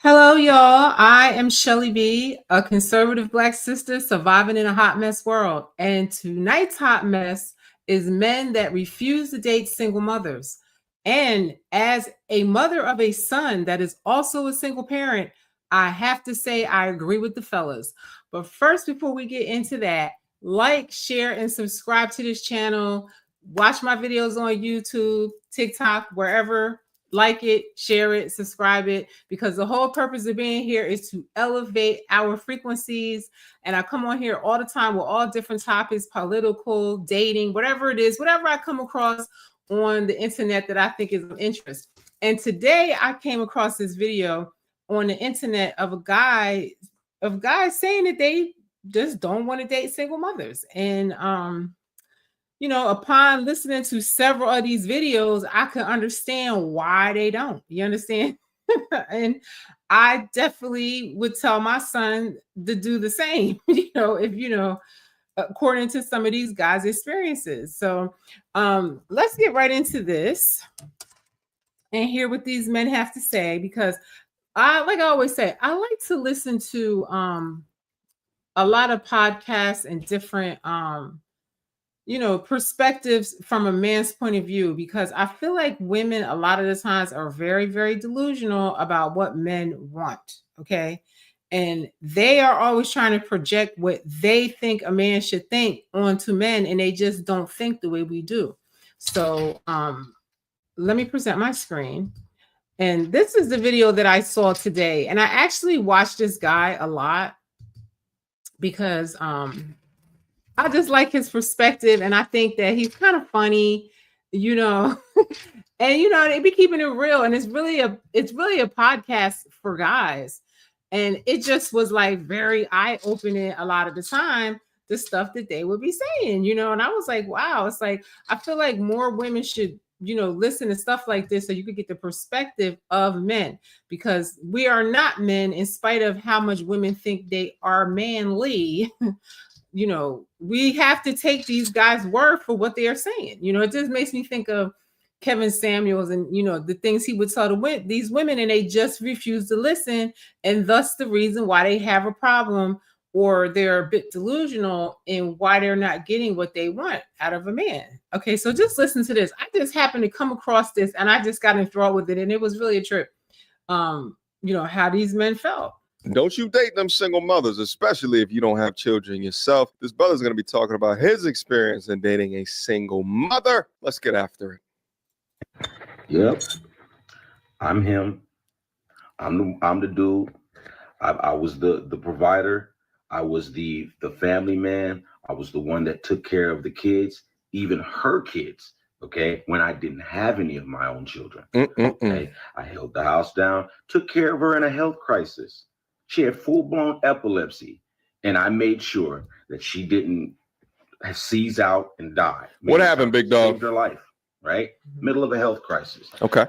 Hello, y'all. I am Shelly B, a conservative Black sister surviving in a hot mess world. And tonight's hot mess is men that refuse to date single mothers. And as a mother of a son that is also a single parent, I have to say I agree with the fellas. But first, before we get into that, like, share, and subscribe to this channel. Watch my videos on YouTube, TikTok, wherever. Like it, share it, subscribe it, because the whole purpose of being here is to elevate our frequencies. And I come on here all the time with all different topics, political, dating, whatever it is, whatever I come across on the internet that I think is of interest. And today I came across this video on the internet of guys saying that they just don't want to date single mothers. And upon listening to several of these videos, I can understand why they don't. You understand? And I definitely would tell my son to do the same, according to some of these guys' experiences. So let's get right into this and hear what these men have to say, because like I always say, I like to listen to a lot of podcasts and different perspectives from a man's point of view, because I feel like women a lot of the times are very, very delusional about what men want. Okay. And they are always trying to project what they think a man should think onto men, and they just don't think the way we do. So let me present my screen. And this is the video that I saw today. And I actually watched this guy a lot because I just like his perspective, and I think that he's kind of funny, and they be keeping it real, and it's really a podcast for guys, and it just was like very eye-opening a lot of the time, the stuff that they would be saying, and I was like, wow, it's like I feel like more women should listen to stuff like this so you could get the perspective of men, because we are not men in spite of how much women think they are manly. We have to take these guys' word for what they are saying. It just makes me think of Kevin Samuels and, the things he would tell these women, and they just refuse to listen. And thus the reason why they have a problem, or they're a bit delusional in why they're not getting what they want out of a man. Okay, so just listen to this. I just happened to come across this, and I just got enthralled with it. And it was really a trip, how these men felt. Don't you date them single mothers, especially if you don't have children yourself. This brother's going to be talking about his experience in dating a single mother. Let's get after it. Yep, I'm him. I'm the dude. I was the provider. I was the family man. I was the one that took care of the kids, even her kids. Okay, when I didn't have any of my own children. Okay, I held the house down, took care of her in a health crisis. She had full-blown epilepsy, and I made sure that she didn't seize out and die. What happened, big dog? Saved her life, right? Middle of a health crisis. Okay.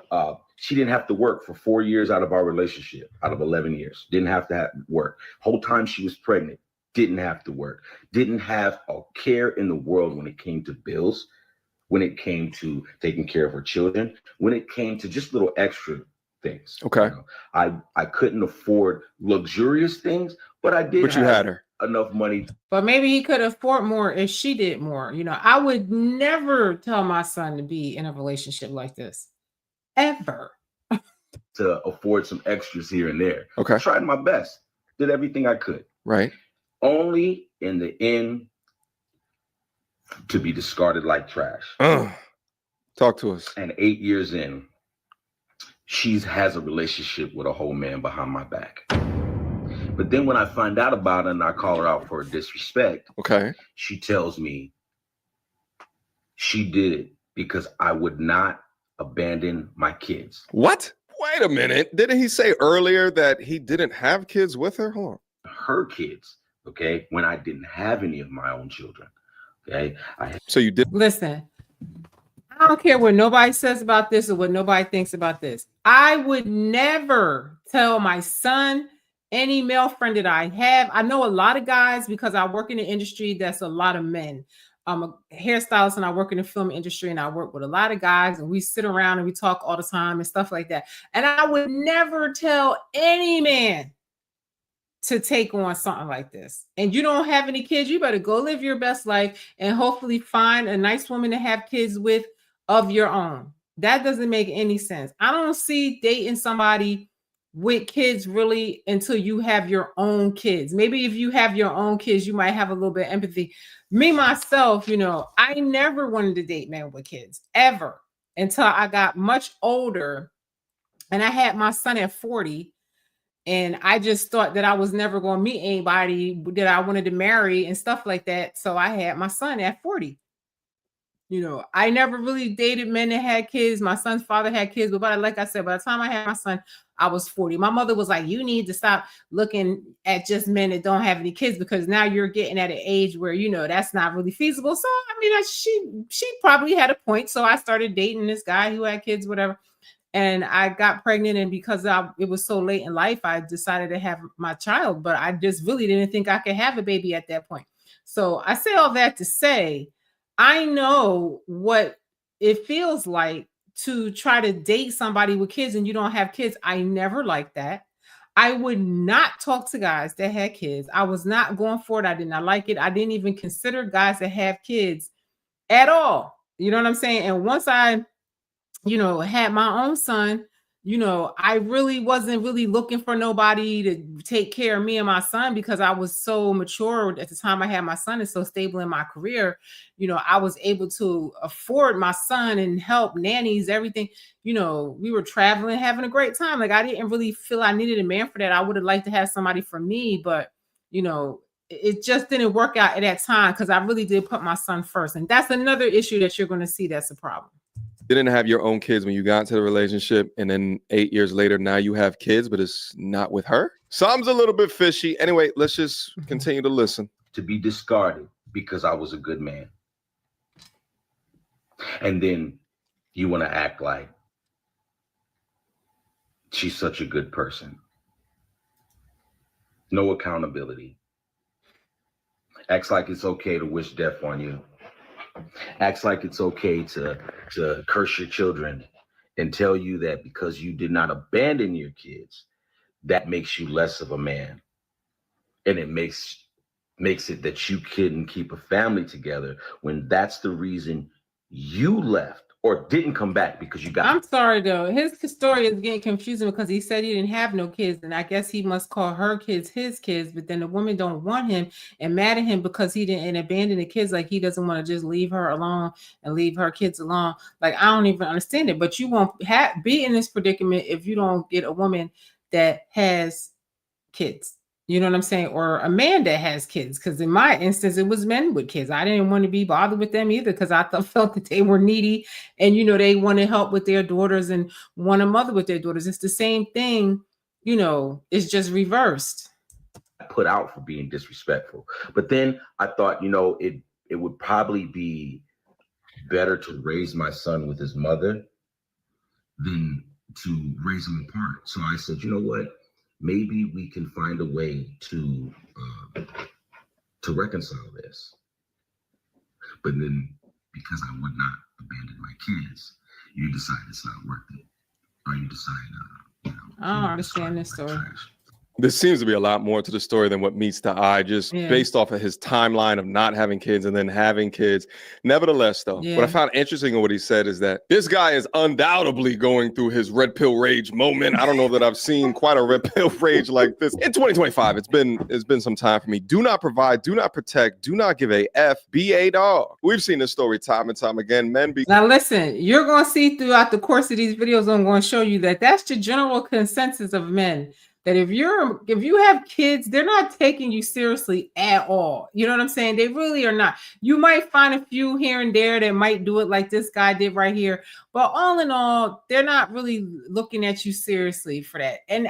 She didn't have to work for 4 years out of our relationship, out of 11 years. Didn't have to work. Whole time she was pregnant, didn't have to work. Didn't have a care in the world when it came to bills, when it came to taking care of her children, when it came to just little extra things. Okay. I couldn't afford luxurious things, but I did. But you had her. Enough money. But maybe he could afford more if she did more. I would never tell my son to be in a relationship like this, ever. To afford some extras here and there. Okay. Tried my best. Did everything I could. Right. Only in the end to be discarded like trash. Talk to us. And 8 years in, she has a relationship with a whole man behind my back. But then when I find out about it and I call her out for her disrespect, okay, she tells me she did it because I would not abandon my kids. What? Wait a minute. Didn't he say earlier that he didn't have kids with her? Hold on. Her kids, okay, when I didn't have any of my own children. Okay. So you did. Listen, I don't care what nobody says about this or what nobody thinks about this. I would never tell my son, any male friend that I have. I know a lot of guys, because I work in the industry, that's a lot of men. I'm a hairstylist and I work in the film industry, and I work with a lot of guys, and we sit around and we talk all the time and stuff like that. And I would never tell any man to take on something like this. And you don't have any kids, you better go live your best life and hopefully find a nice woman to have kids with of your own. That doesn't make any sense. I don't see dating somebody with kids really until you have your own kids. Maybe if you have your own kids, you might have a little bit of empathy. Me, myself, I never wanted to date men with kids ever until I got much older and I had my son at 40. And I just thought that I was never going to meet anybody that I wanted to marry and stuff like that. So I had my son at 40. I never really dated men that had kids. My son's father had kids, but like I said, by the time I had my son, I was 40. My mother was like, you need to stop looking at just men that don't have any kids, because now you're getting at an age where, that's not really feasible. So, I mean, she probably had a point. So I started dating this guy who had kids, whatever. And I got pregnant, and because it was so late in life, I decided to have my child, but I just really didn't think I could have a baby at that point. So I say all that to say, I know what it feels like to try to date somebody with kids and you don't have kids. I never liked that. I would not talk to guys that had kids. I was not going for it. I did not like it. I didn't even consider guys that have kids at all. You know what I'm saying? And once I had my own son, I really wasn't really looking for nobody to take care of me and my son, because I was so mature at the time I had my son and so stable in my career. I was able to afford my son and help nannies, everything. We were traveling, having a great time. Like, I didn't really feel I needed a man for that. I would have liked to have somebody for me, but, it just didn't work out at that time because I really did put my son first. And that's another issue that you're going to see that's a problem. Didn't have your own kids when you got into the relationship, and then 8 years later, now you have kids, but it's not with her. Sounds a little bit fishy. Anyway, let's just continue to listen. To be discarded because I was a good man. And then you want to act like she's such a good person. No accountability. Acts like it's okay to wish death on you. Acts like it's okay to curse your children and tell you that because you did not abandon your kids, that makes you less of a man. And it makes it that you couldn't keep a family together when that's the reason you left or didn't come back, because you got. I'm sorry though, his story is getting confusing because he said he didn't have no kids, and I guess he must call her kids his kids, but then the woman don't want him and mad at him because he didn't abandon the kids. Like, he doesn't want to just leave her alone and leave her kids alone. Like, I don't even understand it, but you won't be in this predicament if you don't get a woman that has kids. You know what I'm saying? Or a man that has kids. Because in my instance, it was men with kids. I didn't want to be bothered with them either, because I felt that they were needy and, they want to help with their daughters and want a mother with their daughters. It's the same thing, it's just reversed. Put out for being disrespectful. But then I thought, it would probably be better to raise my son with his mother than to raise him apart. So I said, you know what? Maybe we can find a way to reconcile this. But then, because I would not abandon my kids, you decide it's not worth it, or you decide, I don't understand this story. There seems to be a lot more to the story than what meets the eye, just based off of his timeline of not having kids and then having kids. Nevertheless, though, what I found interesting in what he said is that this guy is undoubtedly going through his red pill rage moment. I don't know that I've seen quite a red pill rage like this in 2025. It's been some time for me. Do not provide, do not protect, do not give a F, be a dog. We've seen this story time and time again. Now listen, you're going to see throughout the course of these videos, I'm going to show you that that's the general consensus of men. That if you have kids, they're not taking you seriously at all. You know what I'm saying? They really are not. You might find a few here and there that might do it like this guy did right here. But all in all, they're not really looking at you seriously for that. And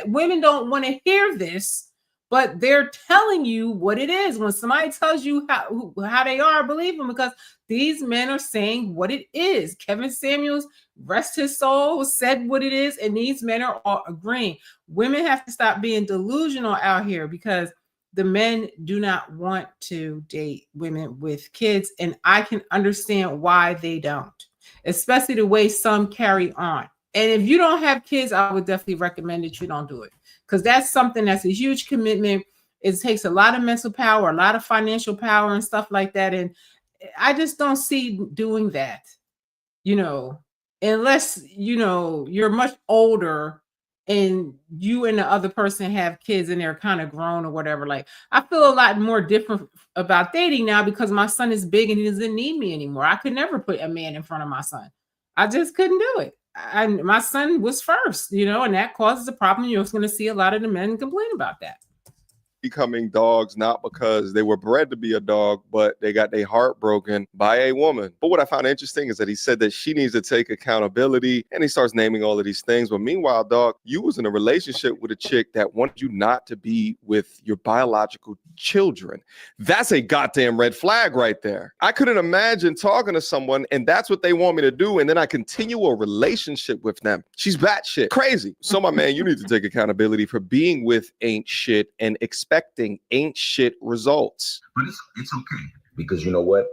women don't want to hear this, but they're telling you what it is. When somebody tells you how they are, believe them, because these men are saying what it is. Kevin Samuels, rest his soul, said what it is, and these men are all agreeing. Women have to stop being delusional out here, because the men do not want to date women with kids, and I can understand why they don't, especially the way some carry on. And if you don't have kids, I would definitely recommend that you don't do it, because that's something that's a huge commitment. It takes a lot of mental power, a lot of financial power and stuff like that. And I just don't see doing that, unless, you're much older and you and the other person have kids and they're kind of grown or whatever. Like, I feel a lot more different about dating now because my son is big and he doesn't need me anymore. I could never put a man in front of my son. I just couldn't do it. And my son was first, and that causes a problem. You're going to see a lot of the men complain about that. Becoming dogs, not because they were bred to be a dog, but they got their heart broken by a woman. But what I found interesting is that he said that she needs to take accountability, and he starts naming all of these things. But meanwhile, dog, you was in a relationship with a chick that wanted you not to be with your biological children. That's a goddamn red flag right there. I couldn't imagine talking to someone and that's what they want me to do, and then I continue a relationship with them. She's batshit crazy. So my man, you need to take accountability for being with ain't shit and expecting ain't shit results. But it's okay, because you know what?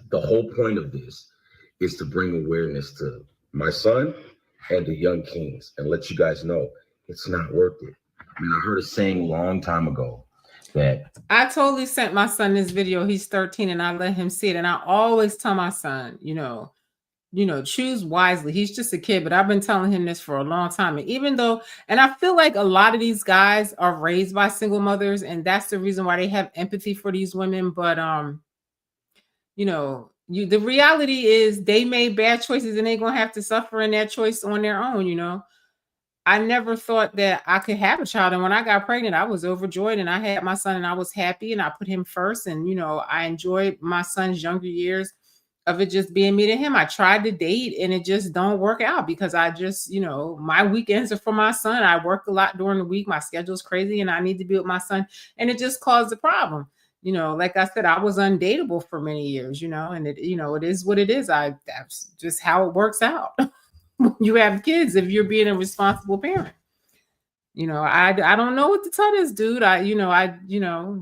The whole point of this is to bring awareness to my son and the young kings and let you guys know it's not worth it. I mean, I heard a saying a long time ago that I totally sent my son this video. He's 13 and I let him see it. And I always tell my son, choose wisely. He's just a kid, but I've been telling him this for a long time. And even though, and I feel like a lot of these guys are raised by single mothers, and that's the reason why they have empathy for these women. But, the reality is they made bad choices and they're going to have to suffer in that choice on their own. I never thought that I could have a child. And when I got pregnant, I was overjoyed and I had my son and I was happy and I put him first. And, I enjoyed my son's younger years of it just being me to him. I tried to date and it just don't work out because I just, my weekends are for my son. I work a lot during the week. My schedule's crazy and I need to be with my son. And it just caused a problem. Like I said, I was undateable for many years, and it, it is what it is. That's just how it works out. You have kids if you're being a responsible parent. I don't know what to tell this dude.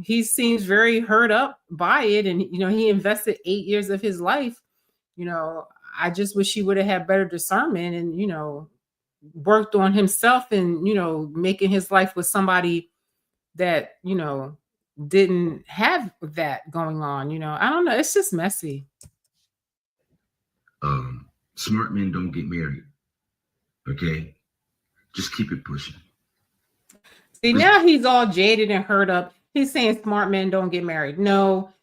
He seems very hurt up by it, and he invested 8 years of his life. I just wish he would have had better discernment and worked on himself and making his life with somebody that didn't have that going on. I don't know. It's just messy. Smart men don't get married. Okay, just keep it pushing. See, now he's all jaded and hurt up. He's saying smart men don't get married. No,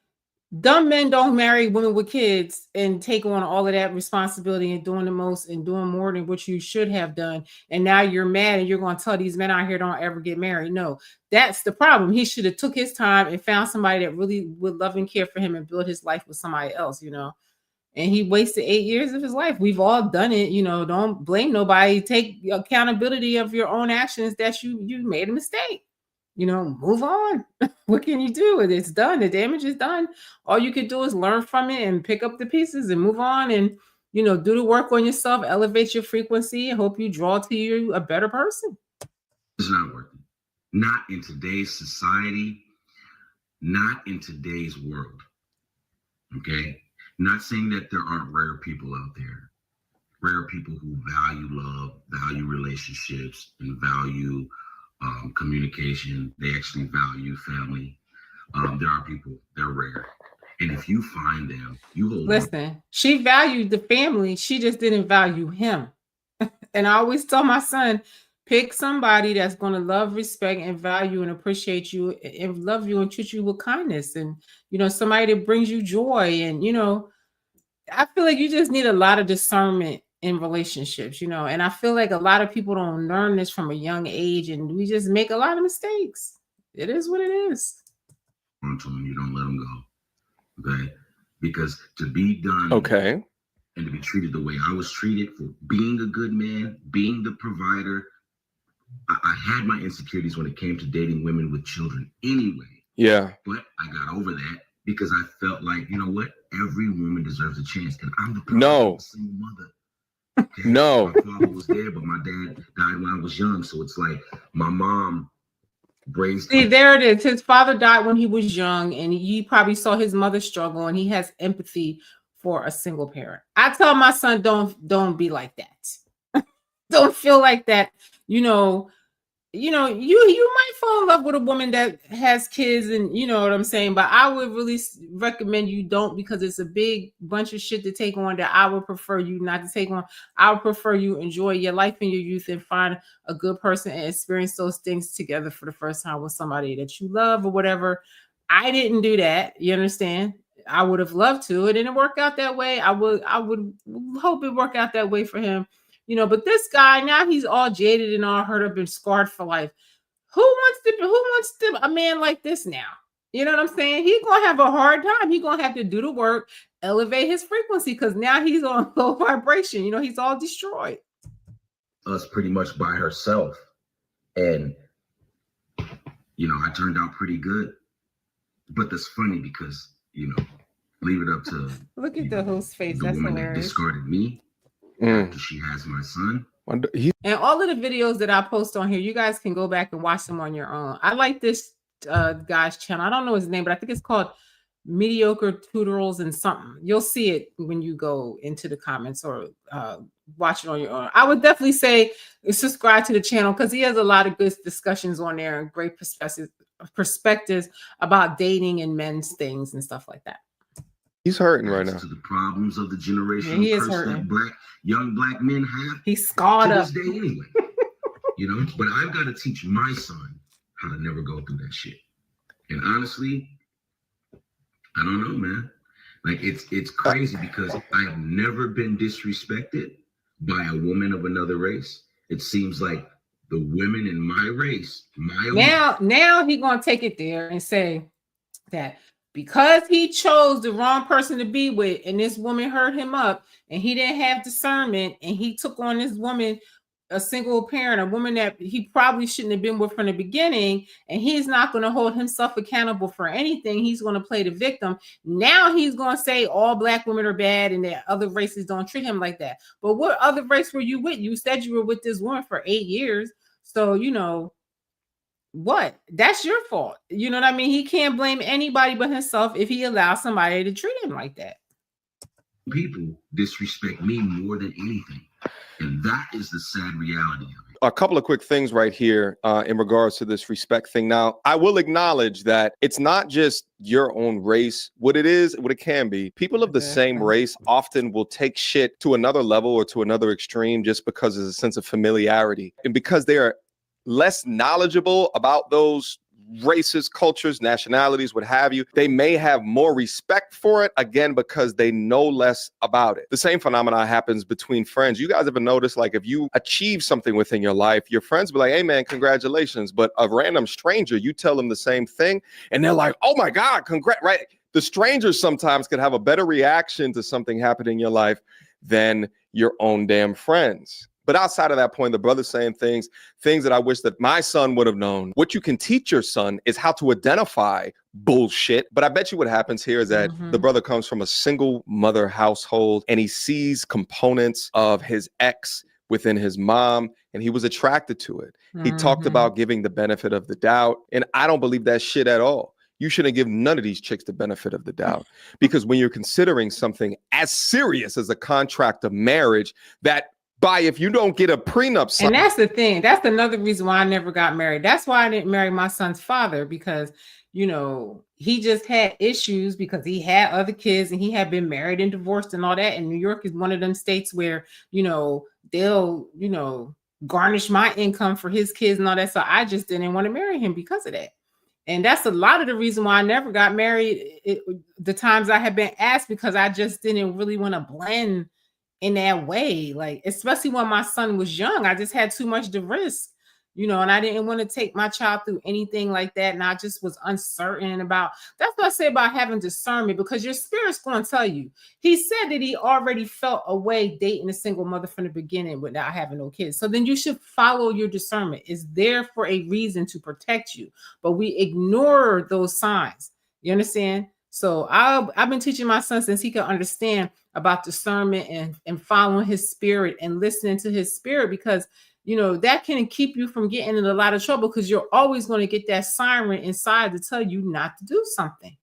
dumb men don't marry women with kids and take on all of that responsibility and doing the most and doing more than what you should have done. And now you're mad and you're going to tell these men out here don't ever get married. No, that's the problem. He should have took his time and found somebody that really would love and care for him and build his life with somebody else, And he wasted 8 years of his life. We've all done it. Don't blame nobody. Take accountability of your own actions that you made a mistake. Move on. What can you do? It's done. The damage is done. All you can do is learn from it and pick up the pieces and move on and, do the work on yourself, elevate your frequency, and hope you draw to you a better person. It's not working. Not in today's society, not in today's world. Okay? Not saying that there aren't rare people out there, rare people who value love, value relationships, and value communication. They actually value family. There are people, they're rare. And if you find them, you hold Listen, she valued the family. She just didn't value him. And I always tell my son, pick somebody that's going to love, respect, and value and appreciate you and love you and treat you with kindness. And, somebody that brings you joy. And, I feel like you just need a lot of discernment in relationships, and I feel like a lot of people don't learn this from a young age and we just make a lot of mistakes. It is what it is. You don't let them go. Okay. Because to be done. Okay. And to be treated the way I was treated for being a good man, being the provider. I had my insecurities when it came to dating women with children anyway. Yeah. But I got over that because I felt like, you know what? Every woman deserves a chance. And I'm the single mother. Okay? No. My father was there, but my dad died when I was young. So it's like my mom Braised. See, there it is. His father died when he was young, and he probably saw his mother struggle, and he has empathy for a single parent. I tell my son, don't be like that. Don't feel like that. You might fall in love with a woman that has kids, and you know what I'm saying, but I would really recommend you don't, because it's a big bunch of shit to take on that I would prefer you not to take on. I would prefer you enjoy your life in your youth and find a good person and experience those things together for the first time with somebody that you love or whatever. I didn't do that. You understand? I would have loved to. It didn't work out that way. I would hope it worked out that way for him. But this guy, now he's all jaded and all hurt up and scarred for life. Who wants a man like this now? You know what I'm saying? He's gonna have a hard time. He's gonna have to do the work, elevate his frequency, because now he's on low vibration. He's all destroyed. Us pretty much by herself. And I turned out pretty good. But that's funny because, leave it up to look at the host face. The That's woman hilarious. that discarded me. After she has my son. And all of the videos that I post on here, you guys can go back and watch them on your own. I like this guy's channel. I don't know his name, but I think it's called Mediocre Tutorials and something. You'll see it when you go into the comments or watch it on your own. I would definitely say subscribe to the channel because he has a lot of good discussions on there and great perspectives about dating and men's things and stuff like that. He's hurting right now. To the problems of the generation. Yeah, he is hurting. That young black men have. He's scarred up. To this day anyway. But I've got to teach my son how to never go through that shit. And honestly, I don't know, man. Like it's crazy because I have never been disrespected by a woman of another race. It seems like the women in my race, now he gonna take it there and say that because he chose the wrong person to be with and this woman hurt him up and he didn't have discernment and he took on this woman, a single parent, a woman that he probably shouldn't have been with from the beginning, and he's not going to hold himself accountable for anything. He's going to play the victim. Now he's going to say all black women are bad and that other races don't treat him like that. But what other race were you with? You said you were with this woman for 8 years. So, what? That's your fault. You know what I mean? He can't blame anybody but himself if he allows somebody to treat him like that. People disrespect me more than anything. And that is the sad reality of it. A couple of quick things right here in regards to this respect thing. Now, I will acknowledge that it's not just your own race. What it can be, people of the same race often will take shit to another level or to another extreme just because there's a sense of familiarity. And because they are less knowledgeable about those races, cultures, nationalities, what have you, they may have more respect for it, again, because they know less about it. The same phenomenon happens between friends. You guys ever notice, like, if you achieve something within your life, your friends be like, hey man, congratulations. But a random stranger, you tell them the same thing and they're like, oh my God, congrats, right? The strangers sometimes could have a better reaction to something happening in your life than your own damn friends. But outside of that point, the brother's saying things that I wish that my son would have known. What you can teach your son is how to identify bullshit. But I bet you what happens here is that the brother comes from a single mother household and he sees components of his ex within his mom and he was attracted to it. He talked about giving the benefit of the doubt. And I don't believe that shit at all. You shouldn't give none of these chicks the benefit of the doubt, because when you're considering something as serious as a contract of marriage, that if you don't get a prenup. And that's the thing. That's another reason why I never got married. That's why I didn't marry my son's father, because, he just had issues because he had other kids and he had been married and divorced and all that. And New York is one of them states where, they'll, garnish my income for his kids and all that. So I just didn't want to marry him because of that. And that's a lot of the reason why I never got married. The times I had been asked, because I just didn't really want to blend in that way, like, especially when my son was young, I just had too much to risk, and I didn't want to take my child through anything like that. And I just was uncertain about, that's what I say about having discernment, because your spirit's going to tell you. He said that he already felt a way dating a single mother from the beginning without having no kids. So then you should follow your discernment. It's there for a reason to protect you, but we ignore those signs. You understand? So I've been teaching my son since he could understand about discernment and following his spirit and listening to his spirit, because you know, that can keep you from getting in a lot of trouble because you're always going to get that siren inside to tell you not to do something.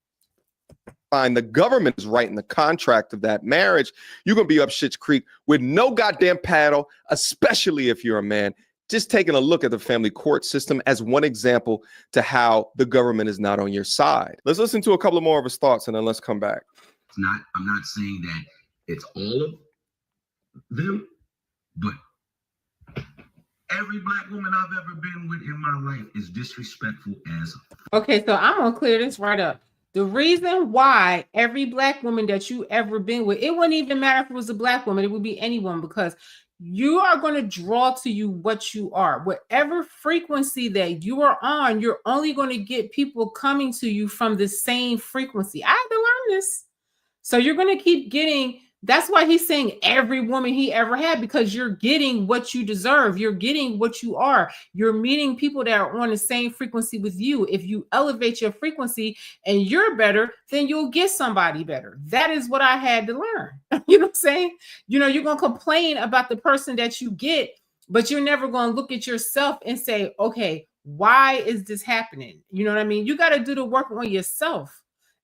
Fine, the government is writing the contract of that marriage. You're going to be up shit's creek with no goddamn paddle, especially if you're a man. Just taking a look at the family court system as one example to how the government is not on your side. Let's listen to a couple of more of his thoughts and then let's come back. I'm not saying that it's all of them, but every Black woman I've ever been with in my life is disrespectful as. Okay, so I'm gonna clear this right up. The reason why every Black woman that you ever been with, it wouldn't even matter if it was a Black woman, it would be anyone, because you are going to draw to you what you are. Whatever frequency that you are on, you're only going to get people coming to you from the same frequency. I had to learn this. So you're going to keep getting, that's why he's saying every woman he ever had, because you're getting what you deserve. You're getting what you are. You're meeting people that are on the same frequency with you. If you elevate your frequency and you're better, then you'll get somebody better. That is what I had to learn. You know what I'm saying? You know, you're going to complain about the person that you get, but you're never going to look at yourself and say, okay, why is this happening? You know what I mean? You got to do the work on yourself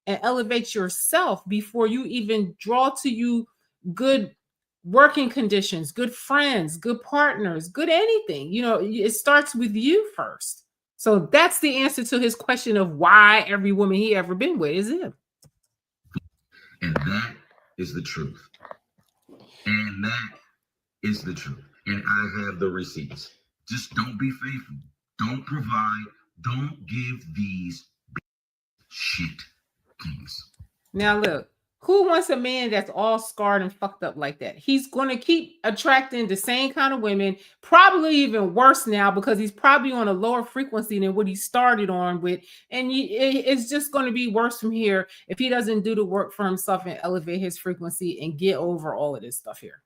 and elevate yourself before you even draw to you good working conditions, good friends, good partners, good anything. You know, it starts with you first. So that's the answer to his question of why every woman he ever been with is him. And that is the truth. And that is the truth. And I have the receipts. Just don't be faithful. Don't provide. Don't give these shit things. Now look, who wants a man that's all scarred and fucked up like that? He's going to keep attracting the same kind of women, probably even worse now because he's probably on a lower frequency than what he started on with. And it's just going to be worse from here if he doesn't do the work for himself and elevate his frequency and get over all of this stuff here.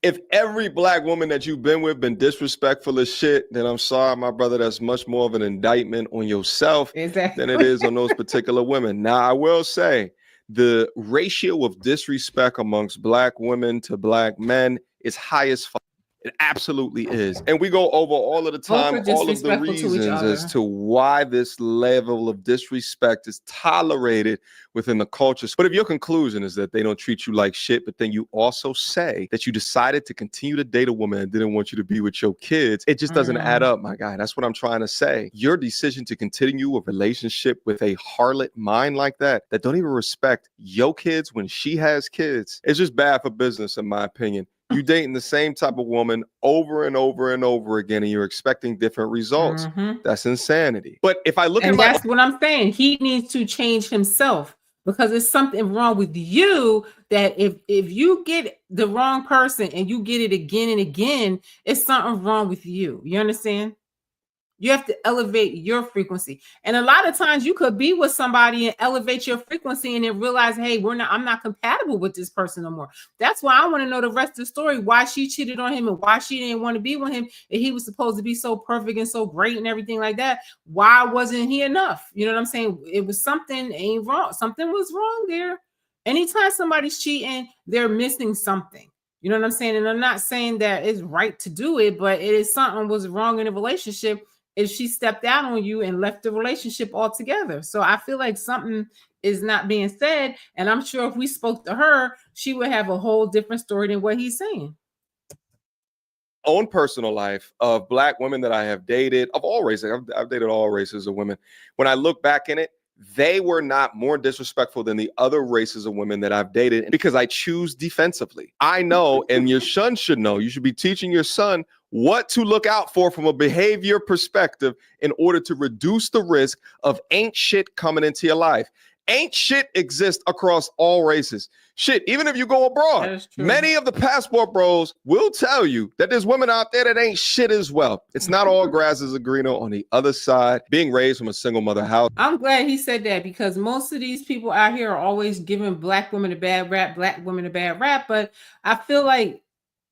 If every Black woman that you've been with been disrespectful as shit, then I'm sorry, my brother, that's much more of an indictment on yourself than it is on those particular women. Now, I will say the ratio of disrespect amongst Black women to Black men is high as fuck. It absolutely is. And we go over all of the time, all of the reasons as to why this level of disrespect is tolerated within the cultures. But if your conclusion is that they don't treat you like shit, but then you also say that you decided to continue to date a woman and didn't want you to be with your kids, it just doesn't add up, my guy. That's what I'm trying to say. Your decision to continue a relationship with a harlot mind like that don't even respect your kids when she has kids, it's just bad for business, in my opinion. You dating the same type of woman over and over and over again, and you're expecting different results. That's insanity. But if I look at that's what I'm saying. He needs to change himself because there's something wrong with you that if you get the wrong person and you get it again and again, it's something wrong with you. You understand? You have to elevate your frequency. And a lot of times you could be with somebody and elevate your frequency and then realize, hey, I'm not compatible with this person no more. That's why I want to know the rest of the story, why she cheated on him and why she didn't want to be with him. And he was supposed to be so perfect and so great and everything like that. Why wasn't he enough? You know what I'm saying? It was something ain't wrong. Something was wrong there. Anytime somebody's cheating, they're missing something. You know what I'm saying? And I'm not saying that it's right to do it, but it is something was wrong in a relationship if she stepped out on you and left the relationship altogether. So I feel like something is not being said. And I'm sure if we spoke to her, she would have a whole different story than what he's saying. Own personal life of Black women that I have dated of all races. I've dated all races of women. When I look back in it, they were not more disrespectful than the other races of women that I've dated because I choose defensively. I know, and your son should know, you should be teaching your son what to look out for from a behavior perspective in order to reduce the risk of ain't shit coming into your life. Ain't shit exists across all races. Shit, even if you go abroad, many of the passport bros will tell you that there's women out there that ain't shit as well. It's not all grass is greener on the other side. Being raised from a single mother house. I'm glad he said that because most of these people out here are always giving Black women a bad rap, Black women a bad rap. But I feel like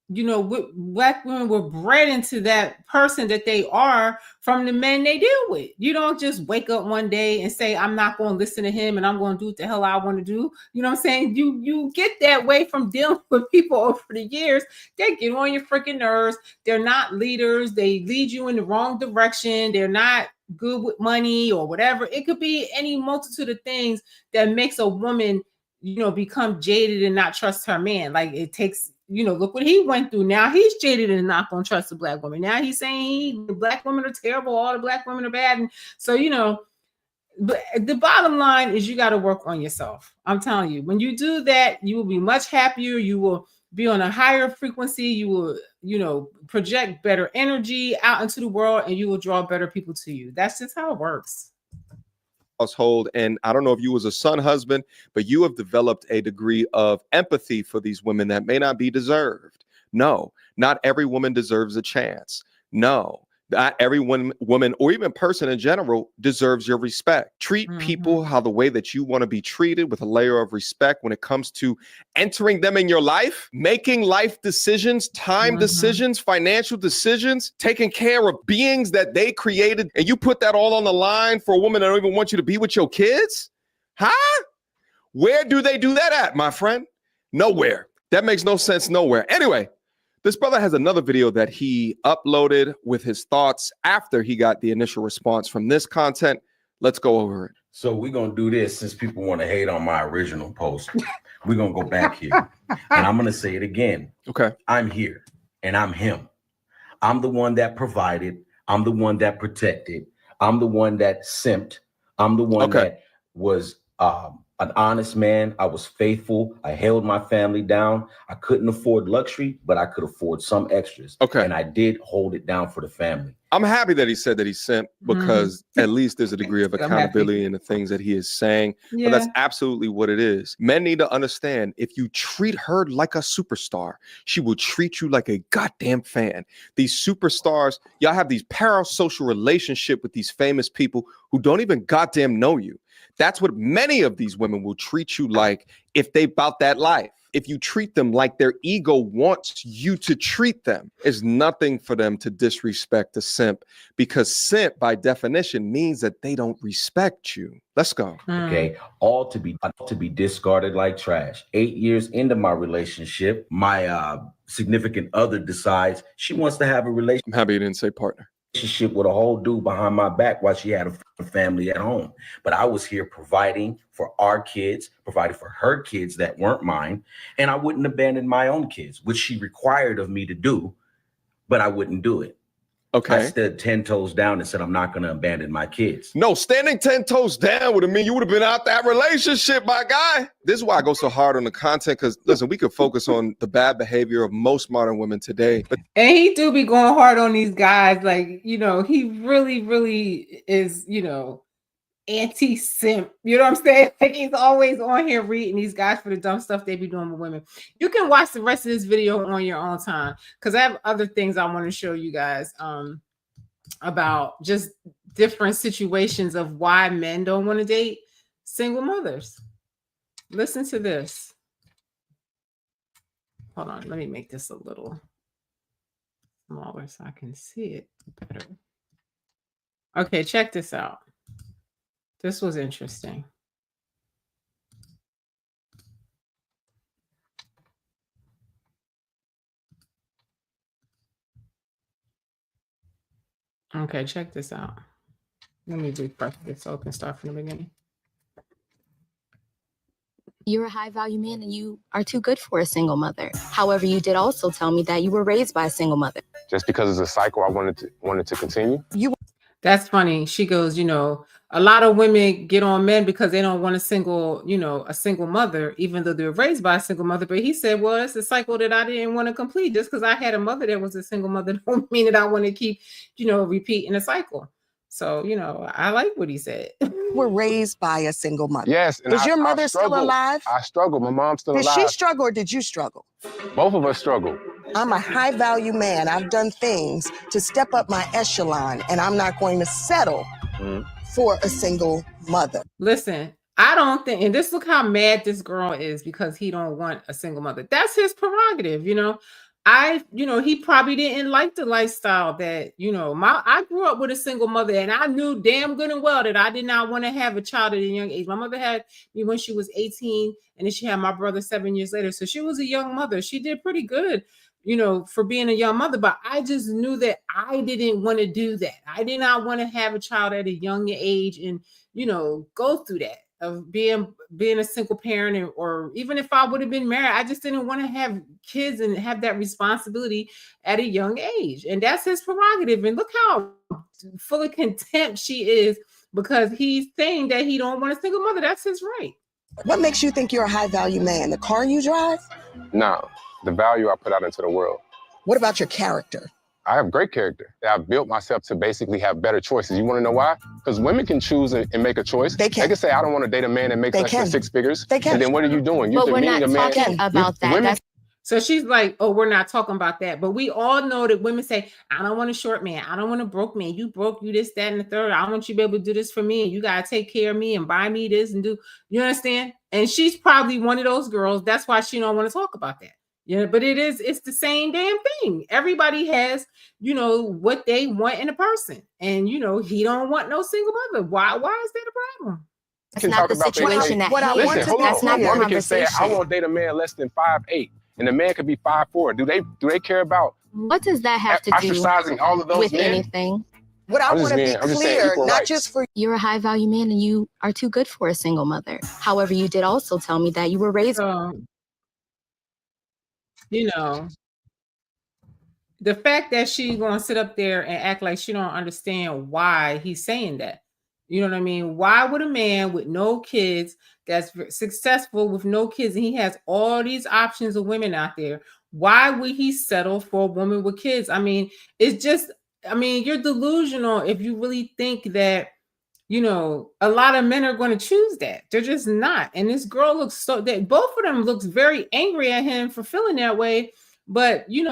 black women were bred into that person that they are from the men they deal with. You don't just wake up one day and say, I'm not going to listen to him and I'm going to do what the hell I want to do. You know what I'm saying? You get that way from dealing with people over the years. They get on your freaking nerves. They're not leaders. They lead you in the wrong direction. They're not good with money or whatever. It could be any multitude of things that makes a woman, become jaded and not trust her man. Like it takes, look what he went through. Now he's jaded and not going to trust a black woman. Now he's saying the black women are terrible. All the black women are bad. And so, but the bottom line is you got to work on yourself. I'm telling you, when you do that, you will be much happier. You will be on a higher frequency. You will, project better energy out into the world, and you will draw better people to you. That's just how it works. Household, and I don't know if you was a son husband, but you have developed a degree of empathy for these women that may not be deserved. No, not every woman deserves a chance. No, not every woman or even person in general deserves your respect. Treat people how the way that you want to be treated, with a layer of respect when it comes to entering them in your life, making life decisions, time decisions, financial decisions, taking care of beings that they created, and you put that all on the line for a woman that don't even want you to be with your kids? Huh? Where do they do that at, my friend? Nowhere. That makes no sense nowhere. Anyway, this brother has another video that he uploaded with his thoughts after he got the initial response from this content. Let's go over it. So we're going to do this since people want to hate on my original post. We're going to go back here. And I'm going to say it again. Okay. I'm here and I'm him. I'm the one that provided. I'm the one that protected. I'm the one that simped. I'm the one that was an honest man. I was faithful. I held my family down. I couldn't afford luxury, but I could afford some extras. Okay. And I did hold it down for the family. I'm happy that he said that he sent, because at least there's a degree of accountability in the things that he is saying. But that's absolutely what it is. Men need to understand, if you treat her like a superstar, she will treat you like a goddamn fan. These superstars, y'all have these parasocial relationship with these famous people who don't even goddamn know you. That's what many of these women will treat you like if they bout that life. If you treat them like their ego wants you to treat them, it's nothing for them to disrespect a simp, because simp by definition means that they don't respect you. Let's go. Okay. All to be discarded like trash. 8 years into my relationship, my significant other decides she wants to have a relationship. I'm happy you didn't say partner. With a whole dude behind my back while she had a family at home. But I was here providing for our kids, providing for her kids that weren't mine. And I wouldn't abandon my own kids, which she required of me to do, but I wouldn't do it. Okay. I stood 10 toes down and said, I'm not going to abandon my kids. No, standing 10 toes down would have mean you would have been out that relationship, my guy. This is why I go so hard on the content, because listen, we could focus on the bad behavior of most modern women today. And he do be going hard on these guys. Like, he really, really is, anti-simp. You know what I'm saying? Like, he's always on here reading these guys for the dumb stuff they be doing with women. You can watch the rest of this video on your own time, because I have other things I want to show you guys about just different situations of why men don't want to date single mothers. Listen to this. Hold on, let me make this a little smaller so I can see it better. Okay, check this out. This was interesting. Okay, check this out. Let me refresh this so I can start from the beginning. You're a high value man and you are too good for a single mother. However, you did also tell me that you were raised by a single mother. Just because it's a cycle, I wanted to continue. That's funny. She goes, a lot of women get on men because they don't want a single mother, even though they're raised by a single mother. But he said, well, it's a cycle that I didn't want to complete. Just because I had a mother that was a single mother don't mean that I want to keep, repeating a cycle. So, I like what he said. Were raised by a single mother. Yes. Was your mother still alive? I struggled. My mom's still alive. Did she struggle or did you struggle? Both of us struggled. I'm a high value man. I've done things to step up my echelon, and I'm not going to settle for a single mother. Listen, I don't think, and look how mad this girl is because he don't want a single mother. That's his prerogative, he probably didn't like the lifestyle that, I grew up with a single mother, and I knew damn good and well that I did not want to have a child at a young age. My mother had me when she was 18, and then she had my brother 7 years later. So she was a young mother. She did pretty good, for being a young mother, but I just knew that I didn't want to do that. I did not want to have a child at a young age and, go through that of being a single parent, or even if I would have been married, I just didn't want to have kids and have that responsibility at a young age. And that's his prerogative. And look how full of contempt she is because he's saying that he don't want a single mother. That's his right. What makes you think you're a high value man? The car you drive? No, the value I put out into the world. What about your character? I have great character. I've built myself to basically have better choices. You want to know why? Because women can choose and make a choice. They can say, I don't want to date a man that makes less than 6 figures. They can. And then what are you doing? You're But we're not talking about that. So she's like, oh, we're not talking about that. But we all know that women say, I don't want a short man. I don't want a broke man. You broke, you this, that, and the third. I want you to be able to do this for me. And you got to take care of me and buy me this and do. You understand? And she's probably one of those girls. That's why she don't want to talk about that. But it's the same damn thing. Everybody has, what they want in a person. And, he don't want no single mother. Why is that a problem? That's not the situation at hand. That's not the woman can say, conversation. I won't date a man less than 5'8", and the man could be 5'4". Do they care about what does that have to do ostracizing all of those with men? anything? What I want to be clear, not rights. just for You're a high value man and you are too good for a single mother. However, you did also tell me that you were raised. The fact that she's going to sit up there and act like she don't understand why he's saying that. You know what I mean? Why would a man with no kids that's successful with no kids and he has all these options of women out there, why would he settle for a woman with kids? I mean, you're delusional if you really think that, a lot of men are going to choose that. They're just not. And this girl looks that both of them looks very angry at him for feeling that way. But, if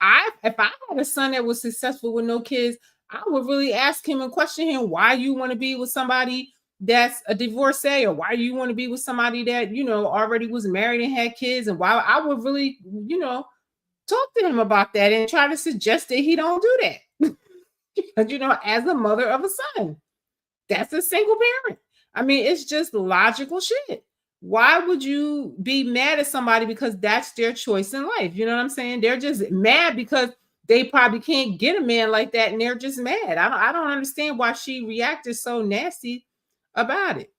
I had a son that was successful with no kids, I would really ask him and question him why you want to be with somebody that's a divorcee, or why you want to be with somebody that, already was married and had kids. And why I would really, talk to him about that and try to suggest that he don't do that. Because, as a mother of a son, that's a single parent. I mean, it's just logical shit. Why would you be mad at somebody because that's their choice in life? You know what I'm saying? They're just mad because they probably can't get a man like that, and they're just mad. I don't understand why she reacted so nasty about it.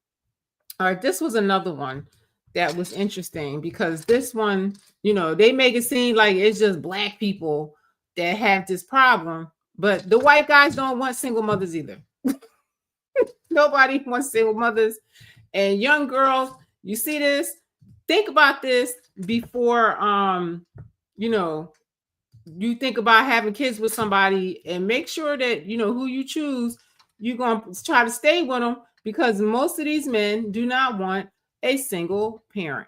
All right, this was another one that was interesting because this one, they make it seem like it's just Black people that have this problem, but the white guys don't want single mothers either. Nobody wants single mothers. And young girls, you see this, think about this before, you think about having kids with somebody, and make sure that, who you choose, you're going to try to stay with them, because most of these men do not want a single parent.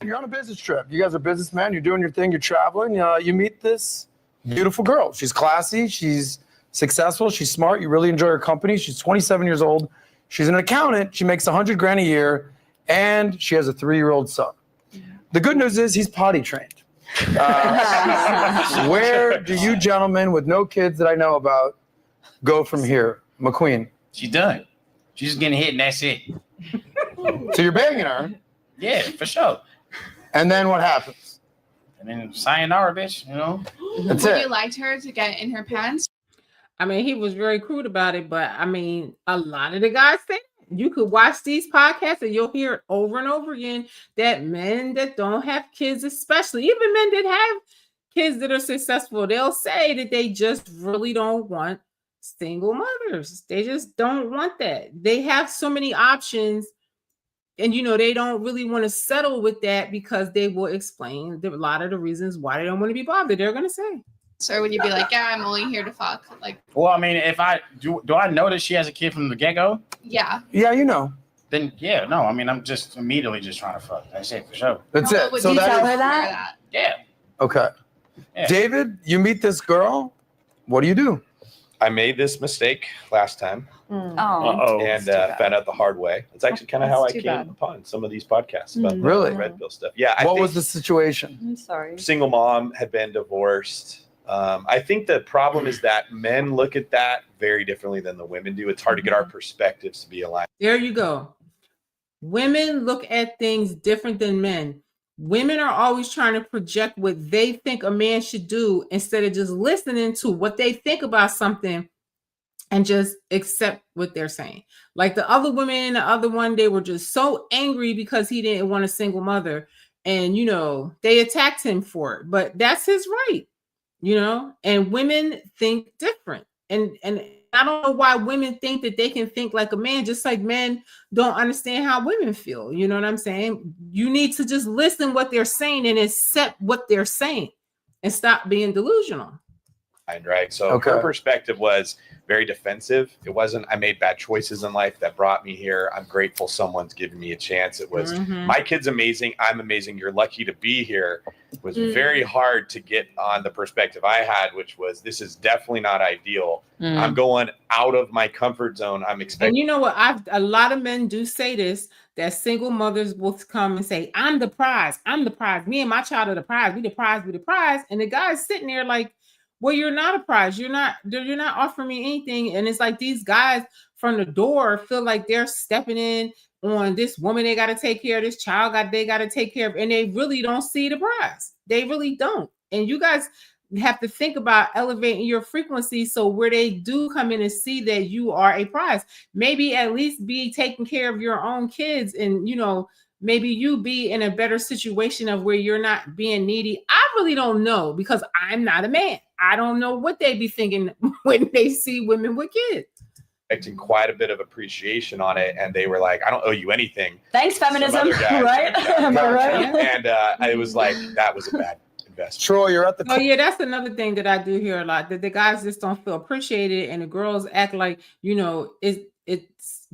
You're on a business trip. You guys are businessmen. You're doing your thing. You're traveling. You meet this beautiful girl. She's classy. She's successful. She's smart. You really enjoy her company. She's 27 years old. She's an accountant. She makes $100,000 a year, and she has a 3-year-old son. The good news is he's potty trained. Where do you gentlemen with no kids that I know about go from here? McQueen. She's done. She's just getting hit and that's it. So you're banging her. Yeah, for sure. And then what happens? And then sayonara, bitch, That's Would it. you like her to get in her pants? I mean, he was very crude about it, but I mean, a lot of the guys say you could watch these podcasts and you'll hear it over and over again that men that don't have kids, especially even men that have kids that are successful, they'll say that they just really don't want single mothers. They just don't want that. They have so many options, and they don't really want to settle with that because they will explain a lot of the reasons why they don't want to be bothered. They're going to say. So would you be like, yeah, I'm only here to fuck? Like, well, I mean, if I do I know that she has a kid from the get-go? Yeah. Yeah, you know. Then yeah, no, I mean, I'm just immediately just trying to fuck. That's it for sure. That's it. Would So you tell that her is, that? Yeah. okay. Yeah. David, you meet this girl. What do you do? I made this mistake last time and found out the hard way. It's actually kind of how I came upon some of these podcasts about the red pill stuff. Yeah. What was the situation? I'm sorry. Single mom, had been divorced. I think the problem is that men look at that very differently than the women do. It's hard to get our perspectives to be aligned. There you go. Women look at things different than men. Women are always trying to project what they think a man should do instead of just listening to what they think about something and just accept what they're saying. Like the other women in the other one, they were just so angry because he didn't want a single mother. And, you know, they attacked him for it, but that's his right, you know, and women think different. And I don't know why women think that they can think like a man, just like men don't understand how women feel. You know what I'm saying? You need to just listen what they're saying and accept what they're saying and stop being delusional. Right. So her perspective was very defensive. It wasn't, I made bad choices in life that brought me here. I'm grateful someone's giving me a chance. It was, my kid's amazing. I'm amazing. You're lucky to be here. It was very hard to get on the perspective I had, which was, this is definitely not ideal. I'm going out of my comfort zone. I'm expecting. And you know what? A lot of men do say this, that single mothers will come and say, I'm the prize. I'm the prize. Me and my child are the prize. We the prize. We the prize. And the guy's sitting there like, well, you're not a prize. You're not offering me anything. And it's like these guys from the door feel like they're stepping in on this woman they got to take care of, this child they got to take care of, and they really don't see the prize. They really don't. And you guys have to think about elevating your frequency so where they do come in and see that you are a prize, maybe at least be taking care of your own kids, and, you know, maybe you be in a better situation of where you're not being needy. I really don't know, because I'm not a man. I don't know what they be thinking when they see women with kids. Expecting quite a bit of appreciation on it, and they were like, I don't owe you anything. Thanks, feminism, right? Am I right? And it was like, that was a bad investment. Troy, you're at the Oh yeah, that's another thing that I do hear a lot, that the guys just don't feel appreciated, and the girls act like, you know, it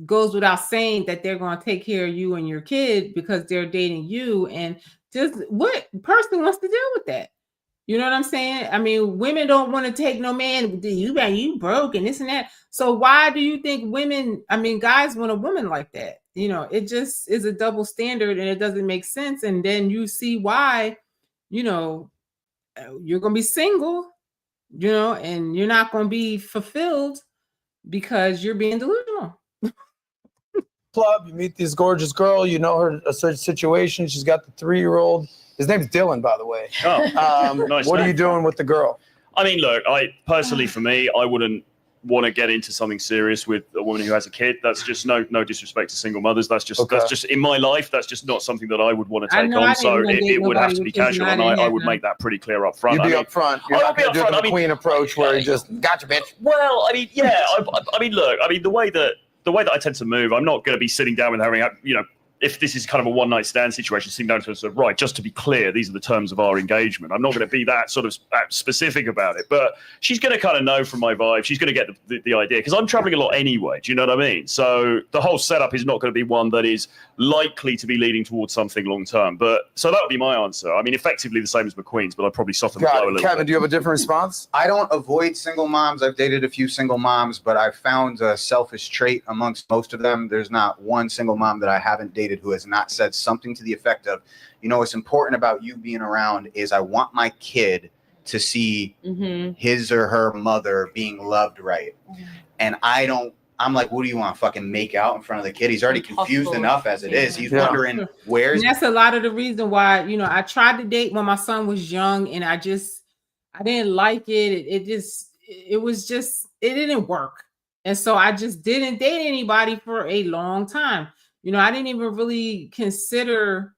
goes without saying that they're going to take care of you and your kid because they're dating you. And just what person wants to deal with that? You know what I'm saying? I mean, women don't want to take no man. You broke and this and that. So why do you think guys want a woman like that? You know, it just is a double standard, and it doesn't make sense. And then you see why, you know, you're going to be single, you know, and you're not going to be fulfilled because you're being delusional. Club, you meet this gorgeous girl, you know her situation. She's got the 3-year-old. His name's Dylan, by the way. Nice. What are you doing with the girl? I mean, look, personally, for me, I wouldn't want to get into something serious with a woman who has a kid. That's just no disrespect to single mothers. That's just in my life. That's just not something that I would want to take on. So it would have to be casual, and I would make that pretty clear up front. You'd be up front. You're not going to do the queen approach where you just gotcha, bitch. Well, I mean, yeah. I mean, look. I mean, the way that I tend to move, I'm not going to be sitting down with her, you know, if this is kind of a one-night stand situation, sitting down to her, sort of, right, just to be clear, these are the terms of our engagement. I'm not going to be that sort of specific about it, but she's going to kind of know from my vibe. She's going to get the idea, because I'm traveling a lot anyway. Do you know what I mean? So the whole setup is not going to be one that is likely to be leading towards something long-term. But so that would be my answer. I mean, effectively the same as McQueen's, but I'd probably soften the blow a little Kevin, bit. do you have a different response? I don't avoid single moms. I've dated a few single moms, but I've found a selfish trait amongst most of them. There's not one single mom that I haven't dated who has not said something to the effect of, you know, what's important about you being around is I want my kid to see his or her mother being loved right. And I'm like, what do you want? Fucking make out in front of the kid? He's already confused enough as it is. He's wondering where's. And that's a lot of the reason why, you know, I tried to date when my son was young, and I didn't like it. It didn't work. And so I just didn't date anybody for a long time. You know, I didn't even really consider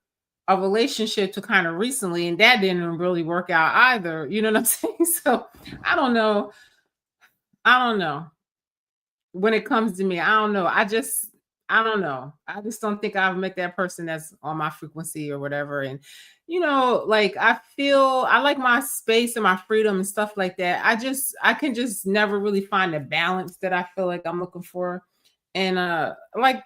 a relationship to kind of recently, and that didn't really work out either. You know what I'm saying? So I don't know. When it comes to me, I don't know. I don't know. I just don't think I've met that person that's on my frequency or whatever. And, you know, like I like my space and my freedom and stuff like that. I can just never really find the balance that I feel like I'm looking for. And like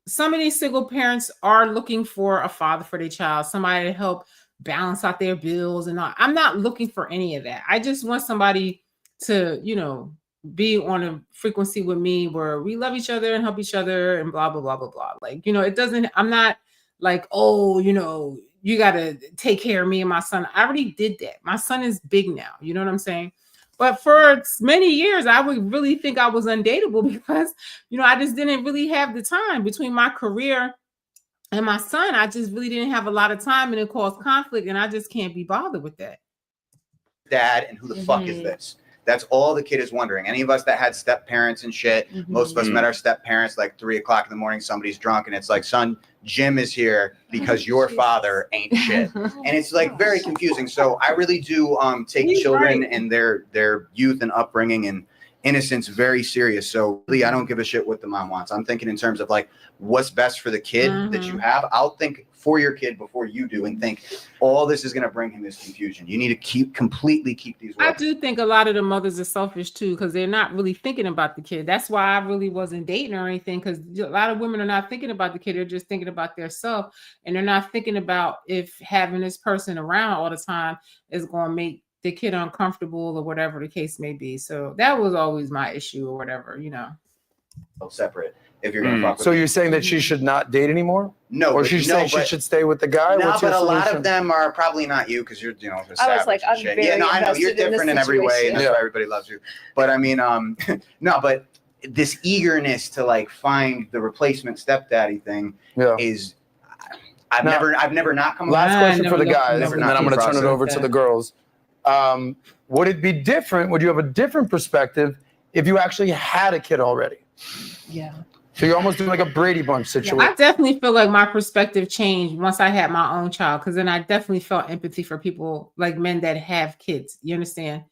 some of these single parents are looking for a father for their child, somebody to help balance out their bills and all. I'm not looking for any of that. I just want somebody to, be on a frequency with me where we love each other and help each other and blah, blah, blah, blah, blah. Like, it doesn't, I'm not like, oh, you got to take care of me and my son. I already did that. My son is big now. You know what I'm saying? But for many years, I would really think I was undateable because, I just didn't really have the time between my career and my son. I just really didn't have a lot of time, and it caused conflict, and I just can't be bothered with that. Dad, and who the fuck is this? That's all the kid is wondering. Any of us that had step parents and shit, most of us met our step parents like 3 o'clock in the morning. Somebody's drunk, and it's like, son, Jim is here because your father ain't shit. And it's like very confusing. So I really do take children and their youth and upbringing and innocence very serious. So really, I don't give a shit what the mom wants. I'm thinking in terms of like what's best for the kid that you have. I'll think for your kid before you do and think all this is going to bring him this confusion. You need to completely keep these. I do think a lot of the mothers are selfish too, because they're not really thinking about the kid. That's why I really wasn't dating or anything, because a lot of women are not thinking about the kid. They're just thinking about their self, and they're not thinking about if having this person around all the time is going to make the kid uncomfortable or whatever the case may be. So that was always my issue or whatever, Separate. If you're going to fuck with So you're saying that she should not date anymore? No, or she's saying she should stay with the guy? No, What's your but a lot solution? of them are probably not you because you're, a I was like, I'm shit. very Yeah, no, I know you're invested in different this in every way, situation. and that's why everybody loves you. But I mean, no, but this eagerness to like find the replacement stepdaddy thing is. I've never not come. Last question for the guys, and then I'm going to turn it over to the girls. Would it be different? Would you have a different perspective if you actually had a kid already? Yeah. So you're almost doing like a Brady Bunch situation. I definitely feel like my perspective changed once I had my own child, because then I definitely felt empathy for people like men that have kids. You understand?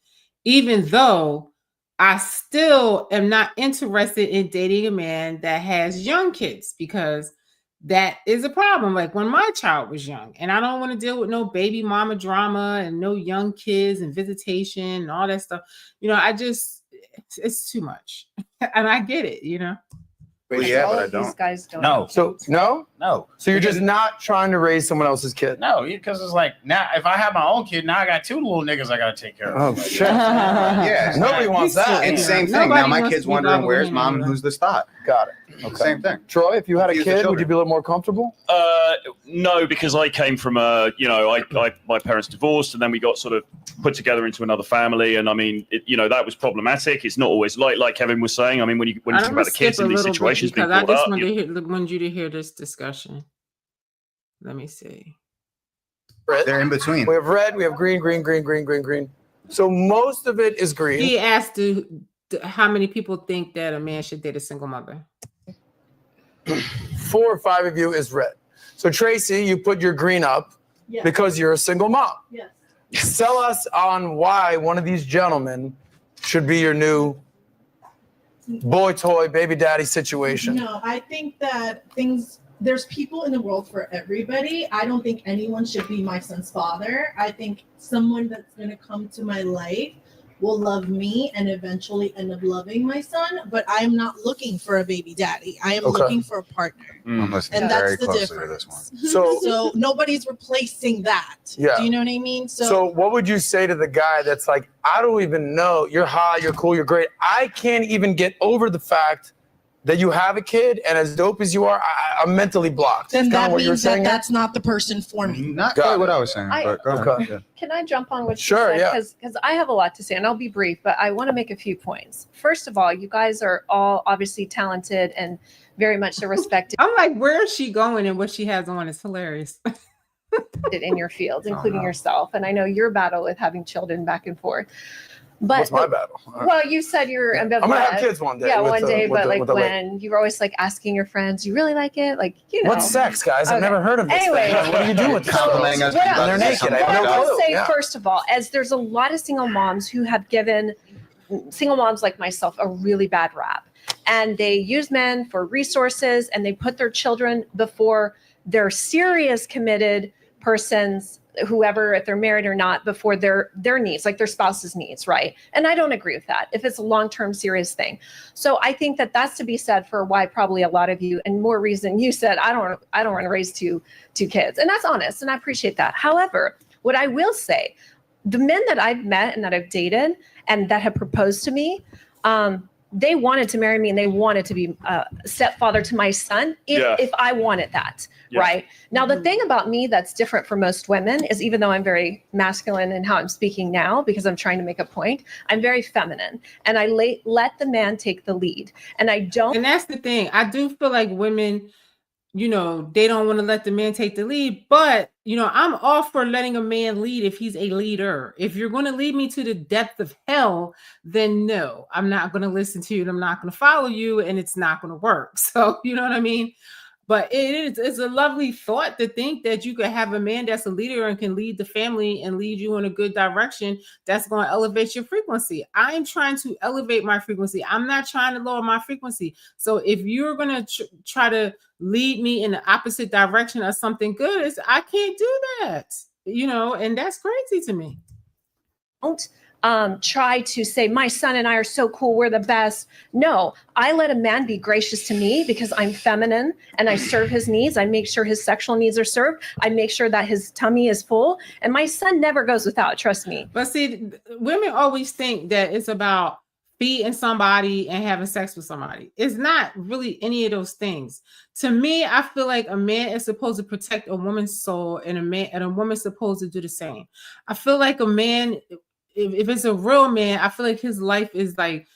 Even though I still am not interested in dating a man that has young kids, because that is a problem. Like when my child was young, and I don't want to deal with no baby mama drama and no young kids and visitation and all that stuff. It's too much. And I get it, Well, yeah, but I These don't. guys don't. No. So no? No. So you're just not trying to raise someone else's kid? No, because it's like now if I have my own kid, now I got 2 little niggas I gotta take care of. Oh shit. Yeah. Nobody wants that. And same thing. Now my kid's wondering where's mom and who's this thought. Got it. Okay. Same thing. Troy, if you had a Confuse the kid, would you children. be a little more comfortable? No, because I came from my parents divorced, and then we got sort of put together into another family, and I mean, that was problematic. It's not always like Kevin was saying. I mean, when you think about the kids in these situations being because I brought just up, wanted you to hear this discussion. Let me see. Red. They're in between. We have red, we have green, green, green, green, green, green. So most of it is green. He asked how many people think that a man should date a single mother. 4 or 5 of you is red. So Tracy, you put your green up because you're a single mom. Yes. Sell us on why one of these gentlemen should be your new boy toy baby daddy situation. No, I think that there's people in the world for everybody. I don't think anyone should be my son's father. I think someone that's going to come to my life will love me and eventually end up loving my son, but I'm not looking for a baby daddy. I am looking for a partner. I'm listening And very that's the closely to difference. this one. So nobody's replacing that. Yeah. Do you know what I mean? So what would you say to the guy that's like, I don't even know, you're hot, you're cool, you're great. I can't even get over the fact that you have a kid, and as dope as you are, I'm mentally blocked. then That's kinda that what you're means that saying. that's not the person for me. Not Got quite it. what I was saying, I- but go ahead. Okay. Yeah. Can I jump on what Sure, you yeah. said? Because I have a lot to say, and I'll be brief, but I want to make a few points. First of all, you guys are all obviously talented and very much so respected I'm like, where is she going and what she has on is hilarious. in your field, including yourself. And I know your battle with having children back and forth. But What's my battle? well, you said you're ambivalent. I'm gonna have kids one day. Yeah, with one the- day. with But the- like with the lady. when you were always like asking your friends, you really like it? Like, What's sex, guys? I've Okay. never heard of this Anyway. thing. What do you do with Complimenting girls? us What And they're naked. I What have I no will clue. say, Yeah. first of all, as there's a lot of single moms who have given single moms like myself a really bad rap. And they use men for resources, and they put their children before their serious committed persons, whoever, if they're married or not, before their needs, like their spouse's needs, right? And I don't agree with that if it's a long-term serious thing. So I think that that's to be said for why probably a lot of you, and more reason you said, I don't want to raise two kids. And that's honest, and I appreciate that. However, what I will say, the men that I've met and that I've dated and that have proposed to me, they wanted to marry me and they wanted to be a stepfather to my son if I wanted that, right? Now, the thing about me that's different from most women is, even though I'm very masculine in how I'm speaking now, because I'm trying to make a point, I'm very feminine, and I let the man take the lead. And I don't. And that's the thing. I do feel like women, you know, they don't want to let the man take the lead, but you know, I'm all for letting a man lead if he's a leader. If you're going to lead me to the depth of hell, then no, I'm not going to listen to you and I'm not going to follow you, and it's not going to work. So, you know what I mean? But it's a lovely thought to think that you could have a man that's a leader and can lead the family and lead you in a good direction that's going to elevate your frequency. I'm trying to elevate my frequency. I'm not trying to lower my frequency. So if you're going to try to lead me in the opposite direction of something good, I can't do that, you know, and that's crazy to me. Don't try to say, my son and I are so cool, we're the best. No, I let a man be gracious to me because I'm feminine and I serve his needs. I make sure his sexual needs are served. I make sure that his tummy is full, and my son never goes without, trust me. But see, women always think that it's about beating somebody and having sex with somebody. It's not really any of those things. To me, I feel like a man is supposed to protect a woman's soul, and a woman's supposed to do the same. I feel like a man, if it's a real man, I feel like his life is like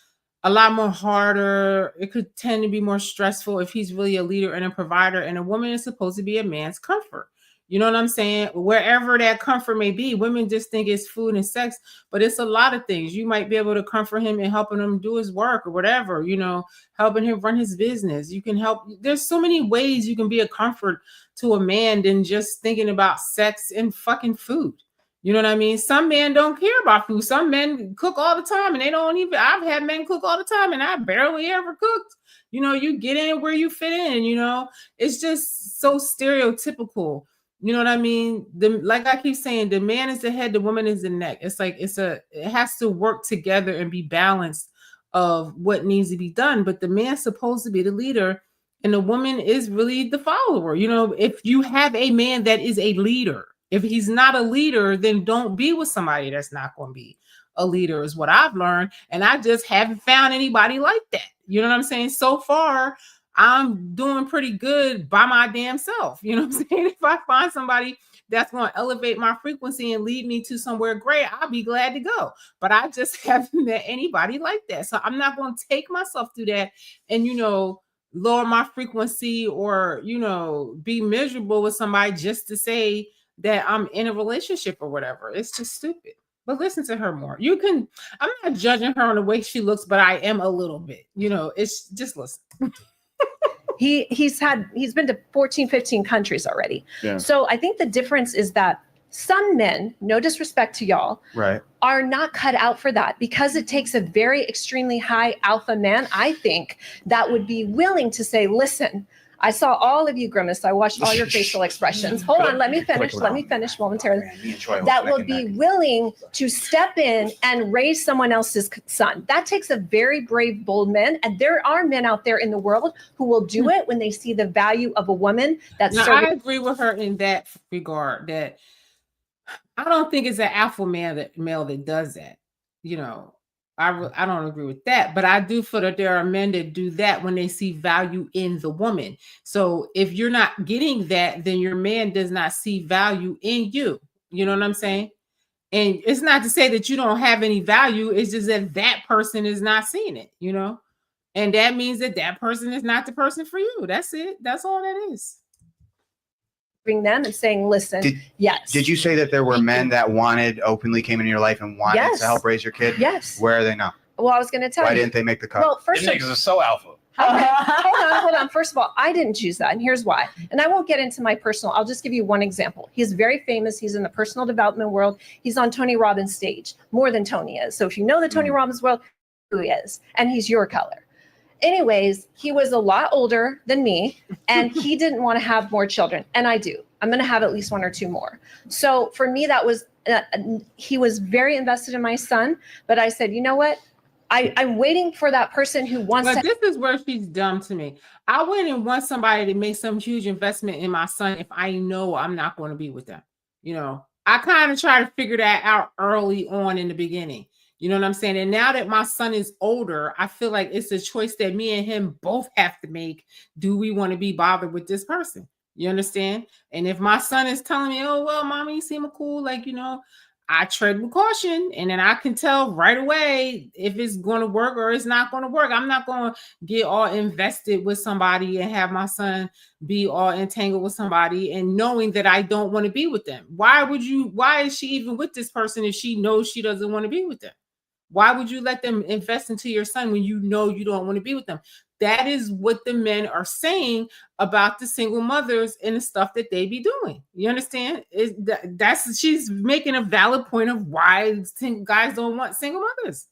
a lot more harder. It could tend to be more stressful if he's really a leader and a provider. And a woman is supposed to be a man's comfort. You know what I'm saying? Wherever that comfort may be, women just think it's food and sex, but it's a lot of things. You might be able to comfort him and helping him do his work or whatever, you know, helping him run his business. You can help. There's so many ways you can be a comfort to a man than just thinking about sex and fucking food. You know what I mean? Some men don't care about food. Some men cook all the time and they don't even, I've had men cook all the time and I barely ever cooked. You know, you get in where you fit in, you know, it's just so stereotypical. You know what I mean? Like I keep saying, the man is the head, the woman is the neck. It's like, it has to work together and be balanced of what needs to be done. But the man's supposed to be the leader and the woman is really the follower. You know, if you have a man that is a leader, if he's not a leader, then don't be with somebody that's not going to be a leader, is what I've learned. And I just haven't found anybody like that. You know what I'm saying? So far, I'm doing pretty good by my damn self. You know what I'm saying? If I find somebody that's going to elevate my frequency and lead me to somewhere great, I'll be glad to go. But I just haven't met anybody like that. So I'm not going to take myself through that and, you know, lower my frequency or, you know, be miserable with somebody just to say that I'm in a relationship or whatever. It's just stupid. But listen to her more. I'm not judging her on the way she looks, but I am a little bit, you know, it's just listen. He's been to 14, 15 countries already. Yeah. So I think the difference is that some men, no disrespect to y'all, right, are not cut out for that, because it takes a very extremely high alpha man, I think, that would be willing to say, listen, I saw all of you grimace. I watched all your facial expressions. Hold on, let me finish momentarily. That will be willing to step in and raise someone else's son. That takes a very brave, bold man. And there are men out there in the world who will do it when they see the value of a woman that's I agree with her in that regard, that I don't think it's an alpha male that does that. You know, I don't agree with that, but I do feel that there are men that do that when they see value in the woman. So if you're not getting that, then your man does not see value in you. You know what I'm saying? And it's not to say that you don't have any value. It's just that that person is not seeing it, you know? And that means that that person is not the person for you. That's it. That's all that is. Them and saying, listen, yes. Did you say that there were men that openly came into your life and wanted to help raise your kid? Yes. Where are they now? Well, I was going to tell you. Why didn't they make the cut? Well, first niggas are so alpha. Okay. Hold on. First of all, I didn't choose that. And here's why. And I won't get into my personal, I'll just give you one example. He's very famous. He's in the personal development world. He's on Tony Robbins' stage, more than Tony is. So if you know the Tony Robbins world, who he is, and he's your color. Anyways, he was a lot older than me, and he didn't want to have more children. And I do. I'm going to have at least one or two more. So for me, that was, he was very invested in my son. But I said, you know what? I'm waiting for that person who wants to. This is where she's dumb to me. I wouldn't want somebody to make some huge investment in my son if I know I'm not going to be with them. You know, I kind of try to figure that out early on in the beginning. You know what I'm saying? And now that my son is older, I feel like it's a choice that me and him both have to make. Do we want to be bothered with this person? You understand? And if my son is telling me, oh, well, mommy, you seem cool, like, you know, I tread with caution, and then I can tell right away if it's going to work or it's not going to work. I'm not going to get all invested with somebody and have my son be all entangled with somebody and knowing that I don't want to be with them. Why is she even with this person if she knows she doesn't want to be with them? Why would you let them invest into your son when you know you don't want to be with them? That is what the men are saying about the single mothers and the stuff that they be doing. You understand? She's making a valid point of why guys don't want single mothers.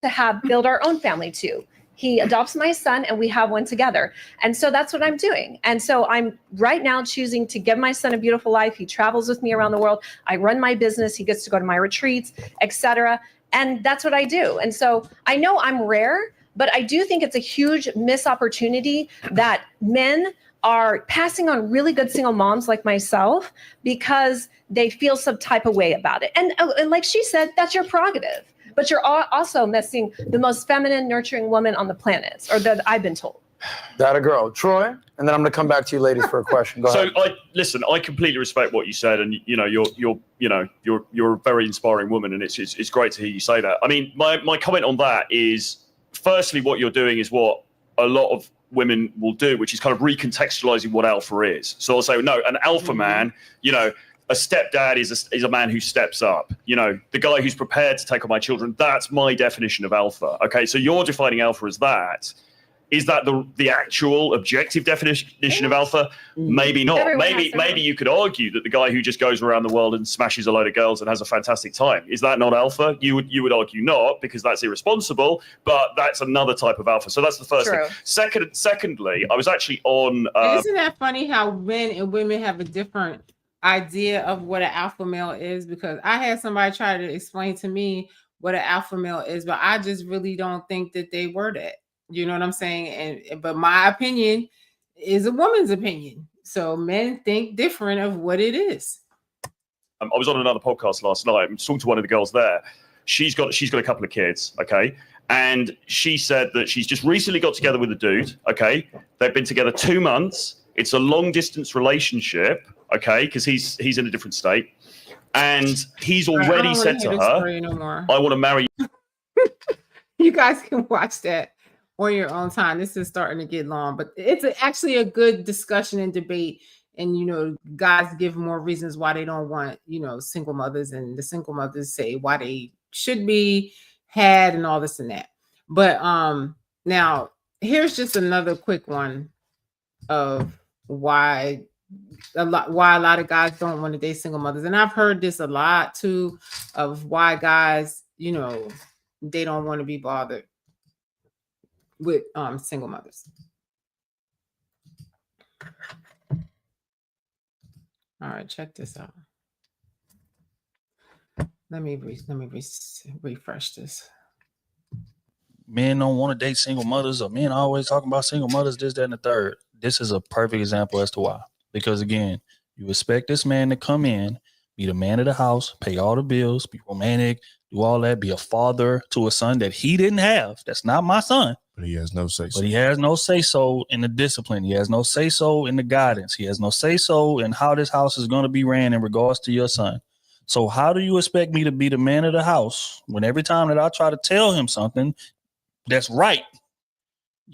To build our own family too. He adopts my son and we have one together. And so that's what I'm doing. And so I'm right now choosing to give my son a beautiful life. He travels with me around the world. I run my business. He gets to go to my retreats, etc. And that's what I do. And so I know I'm rare, but I do think it's a huge missed opportunity that men are passing on really good single moms like myself because they feel some type of way about it. And like she said, that's your prerogative. But you're also missing the most feminine, nurturing woman on the planet, or that I've been told. That a girl, Troy, and then I'm going to come back to you, ladies, for a question. Go ahead. So I completely respect what you said, and you know you're a very inspiring woman, and it's great to hear you say that. I mean, my comment on that is, firstly, what you're doing is what a lot of women will do, which is kind of recontextualizing what alpha is. So I'll say, no, an alpha man, you know, a stepdad is a man who steps up. You know, the guy who's prepared to take on my children. That's my definition of alpha. Okay, so you're defining alpha as that. Is that the actual objective definition of alpha? Maybe not. Maybe you could argue that the guy who just goes around the world and smashes a load of girls and has a fantastic time, is that not alpha? You would argue not, because that's irresponsible, but that's another type of alpha. So that's the first thing. Secondly, I was actually on isn't that funny how men and women have a different idea of what an alpha male is? Because I had somebody try to explain to me what an alpha male is, but I just really don't think that they were that. You know what I'm saying? But my opinion is a woman's opinion. So men think different of what it is. I was on another podcast last night. I'm talking to one of the girls there. She's got a couple of kids, okay? And she said that she's just recently got together with a dude, okay? They've been together 2 months. It's a long distance relationship, okay? Because he's in a different state. And he's already said to her, I want to marry you. You guys can watch that on your own time. This is starting to get long, but it's actually a good discussion and debate. And, you know, guys give more reasons why they don't want, you know, single mothers, and the single mothers say why they should be had and all this and that. But now here's just another quick one of why a lot of guys don't want to date single mothers. And I've heard this a lot too, of why guys, you know, they don't want to be bothered with single mothers. All right, check this out. Let me refresh this. Men don't want to date single mothers, or men always talking about single mothers, this, that, and the third. This is a perfect example as to why. Because again, you expect this man to come in, be the man of the house, pay all the bills, be romantic, do all that, be a father to a son that he didn't have. That's not my son. But he has no say-so. But he has no say-so in the discipline. He has no say-so in the guidance. He has no say-so in how this house is going to be ran in regards to your son. So how do you expect me to be the man of the house when every time that I try to tell him something that's right?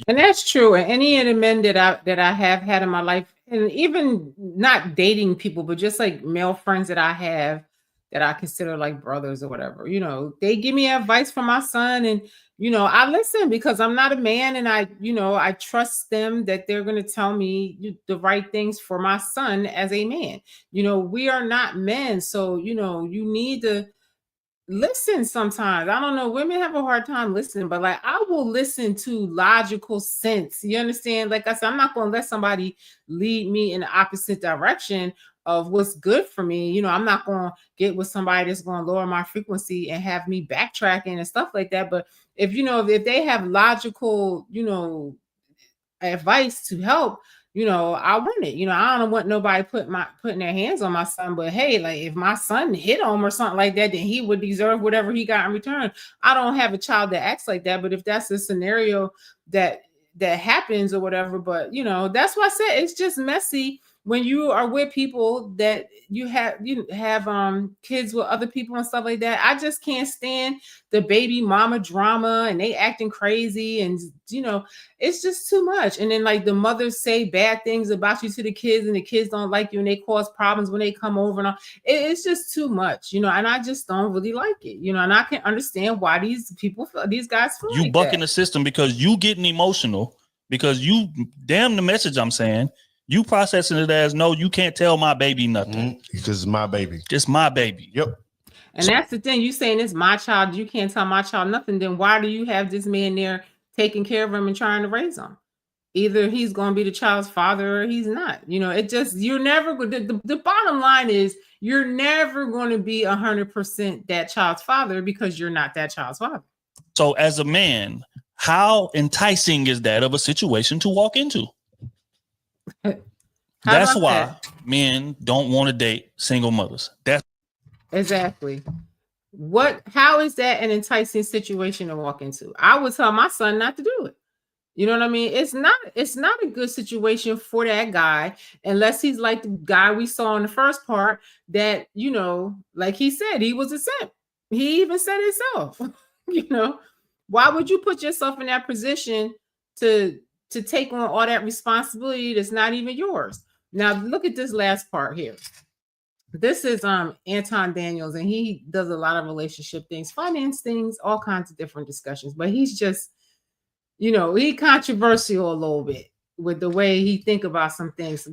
And that's true. And any of the men that I have had in my life, and even not dating people, but just like male friends that I have that I consider like brothers or whatever, you know, they give me advice for my son, and you know, I listen because I'm not a man, and I trust them that they're going to tell me the right things for my son as a man. You know, we are not men, so you know, you need to listen sometimes. I don't know, women have a hard time listening, but like I will listen to logical sense. You understand? Like I said, I'm not going to let somebody lead me in the opposite direction of what's good for me. You know, I'm not going to get with somebody that's going to lower my frequency and have me backtracking and stuff like that. But if, you know, if they have logical, you know, advice to help, you know, I want it. You know, I don't want nobody putting their hands on my son, but hey, like if my son hit him or something like that, then he would deserve whatever he got in return. I don't have a child that acts like that, but if that's the scenario that happens or whatever, but you know, that's why I said it's just messy when you are with people that you have kids with other people and stuff like that. I just can't stand the baby mama drama and they acting crazy, and you know, it's just too much. And then like the mothers say bad things about you to the kids, and the kids don't like you, and they cause problems when they come over, and all. It's just too much, you know. And I just don't really like it, you know. And I can understand why these guys feel you like bucking that. the system because you getting emotional because you damn the message I'm saying. You processing it as no, you can't tell my baby nothing. Because it's my baby. It's my baby. Yep. And that's the thing. You saying it's my child, you can't tell my child nothing. Then why do you have this man there taking care of him and trying to raise him? Either he's going to be the child's father or he's not. You know, it just, you're never going to, the bottom line is you're never going to be 100% that child's father because you're not that child's father. So as a man, how enticing is that of a situation to walk into? That's why men don't want to date single mothers. That's exactly how is that an enticing situation to walk into? I would tell my son not to do it. You know what I mean? It's not a good situation for that guy unless he's like the guy we saw in the first part that, you know, like he said, he was a simp. He even said it himself. You know, why would you put yourself in that position to take on all that responsibility that's not even yours? Now look at this last part here. This is Anton Daniels, and he does a lot of relationship things, finance things, all kinds of different discussions, but he's just, you know, he controversial a little bit with the way he think about some things.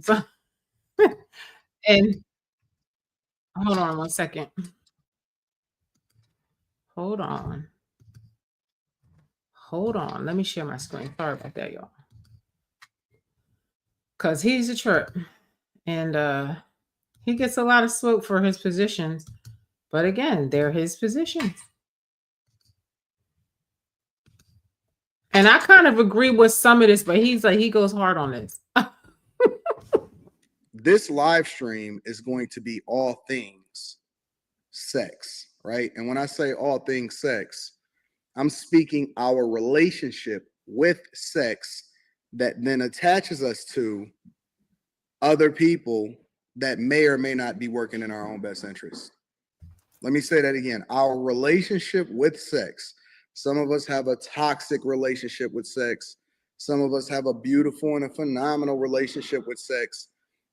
And hold on one second. Hold on. Let me share my screen. Sorry about that, y'all. Because he's a trip. And he gets a lot of smoke for his positions. But again, they're his positions. And I kind of agree with some of this, but he's like, he goes hard on this. This live stream is going to be all things sex, right? And when I say all things sex, I'm speaking our relationship with sex that then attaches us to other people that may or may not be working in our own best interest. Let me say that again. Our relationship with sex. Some of us have a toxic relationship with sex. Some of us have a beautiful and a phenomenal relationship with sex.